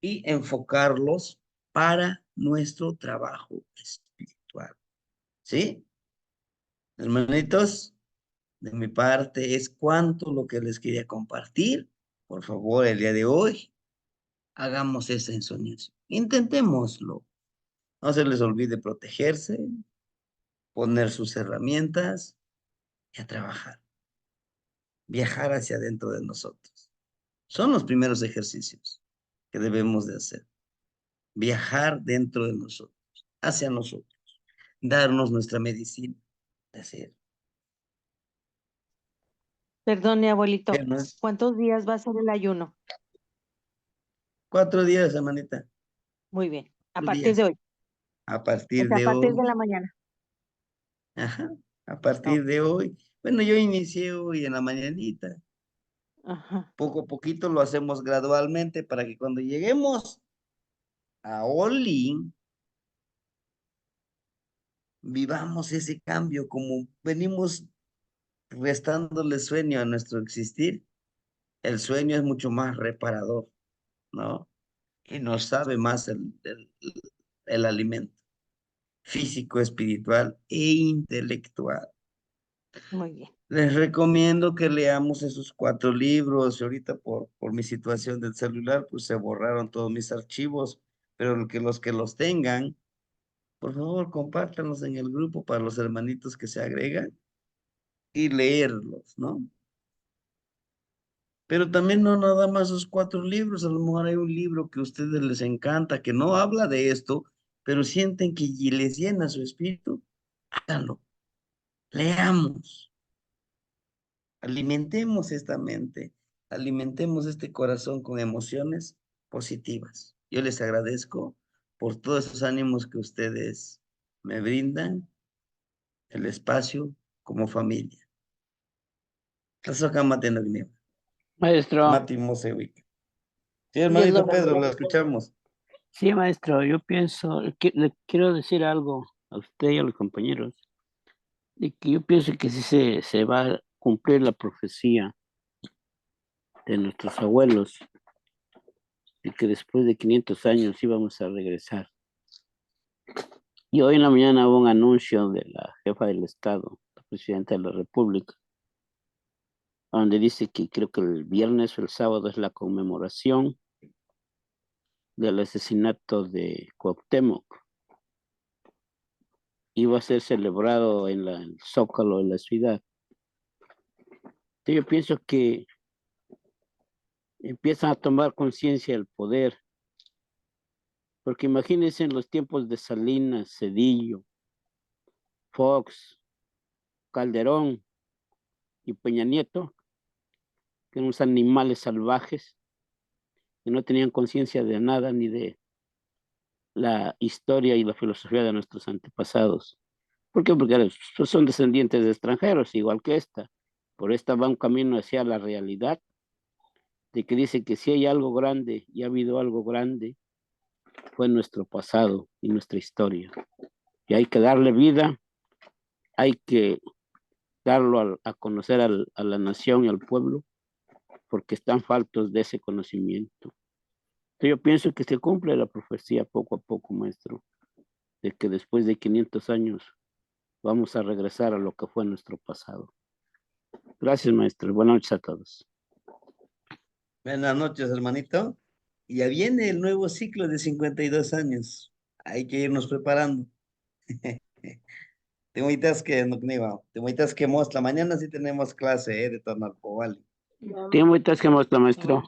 y enfocarlos para nuestro trabajo espiritual. ¿Sí? Hermanitos, de mi parte es cuanto lo que les quería compartir. Por favor, el día de hoy, hagamos esa ensoñación. Intentémoslo. No se les olvide protegerse, poner sus herramientas y a trabajar. Viajar hacia adentro de nosotros. Son los primeros ejercicios que debemos de hacer. Viajar dentro de nosotros, hacia nosotros. Darnos nuestra medicina. Decir, Perdone, abuelito, ¿no? ¿cuántos días va a ser el ayuno? 4 días, hermanita. Muy bien, a 4 partir de días. hoy, A o partir sea, a de partir de hoy, la mañana. ajá, a partir Ok. de hoy, Bueno, yo inicié hoy en la mañanita. Ajá. Poco a poquito lo hacemos gradualmente para que cuando lleguemos a Olin, vivamos ese cambio como venimos restándole sueño a nuestro existir. El sueño es mucho más reparador, ¿no? Y nos sabe más el alimento físico, espiritual e intelectual. Muy bien. Les recomiendo que leamos esos 4 libros. Ahorita por mi situación del celular, pues se borraron todos mis archivos, pero los que los tengan, por favor, compártanlos en el grupo para los hermanitos que se agregan y leerlos, ¿no? Pero también no nada más esos 4 libros, a lo mejor hay un libro que a ustedes les encanta, que no habla de esto, pero sienten que les llena su espíritu, háganlo, leamos. Alimentemos esta mente, alimentemos este corazón con emociones positivas. Yo les agradezco por todos esos ánimos que ustedes me brindan, el espacio como familia. Maestro, Mati Mosewic. Sí, Dios lo hermanito Pedro, lo bendiga. escuchamos. sí, maestro, yo pienso, le quiero decir algo a usted y a los compañeros, de que yo pienso que sí se va a cumplir la profecía de nuestros abuelos, de que después de 500 años íbamos a regresar. Y hoy en la mañana hubo un anuncio de la jefa del Estado, la presidenta de la República, donde dice que creo que el viernes o el sábado es la conmemoración del asesinato de Cuauhtémoc. Iba a ser celebrado en el Zócalo de la ciudad. Entonces yo pienso que empiezan a tomar conciencia del poder, porque imagínense en los tiempos de Salinas, Cedillo, Fox, Calderón y Peña Nieto, que eran unos animales salvajes, que no tenían conciencia de nada ni de la historia y la filosofía de nuestros antepasados. ¿Por qué? Porque son descendientes de extranjeros, igual que esta. Por esta va un camino hacia la realidad, de que dice que si hay algo grande y ha habido algo grande, fue nuestro pasado y nuestra historia. Y hay que darle vida, hay que darlo a conocer a la nación y al pueblo, porque están faltos de ese conocimiento. Entonces yo pienso que se cumple la profecía poco a poco, maestro, de que después de 500 años vamos a regresar a lo que fue nuestro pasado. Gracias, maestro. Buenas noches a todos. Buenas noches, hermanito. Y ya viene el nuevo ciclo de 52 años. Hay que irnos preparando. Te muitas que mostra. Mañana sí tenemos clase, de Tonalpo, vale. Tiene muchas que mostrar, maestro.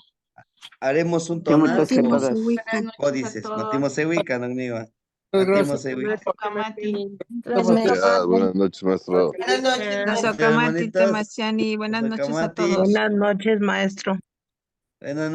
Haremos un Tiene muchas que tonalpo. Matimos se todas. ubican. Buenas noches a Códices. todos. Matimos se ubican, Ogniva. Muchas Matimos gracias. se ubican. Mati. Ya, buenas noches, maestro. Buenas noches, Nos maestro. vemos, hermanitos. Masiani, buenas Nos noches a vemos, todos. Buenas noches, maestro. Buenas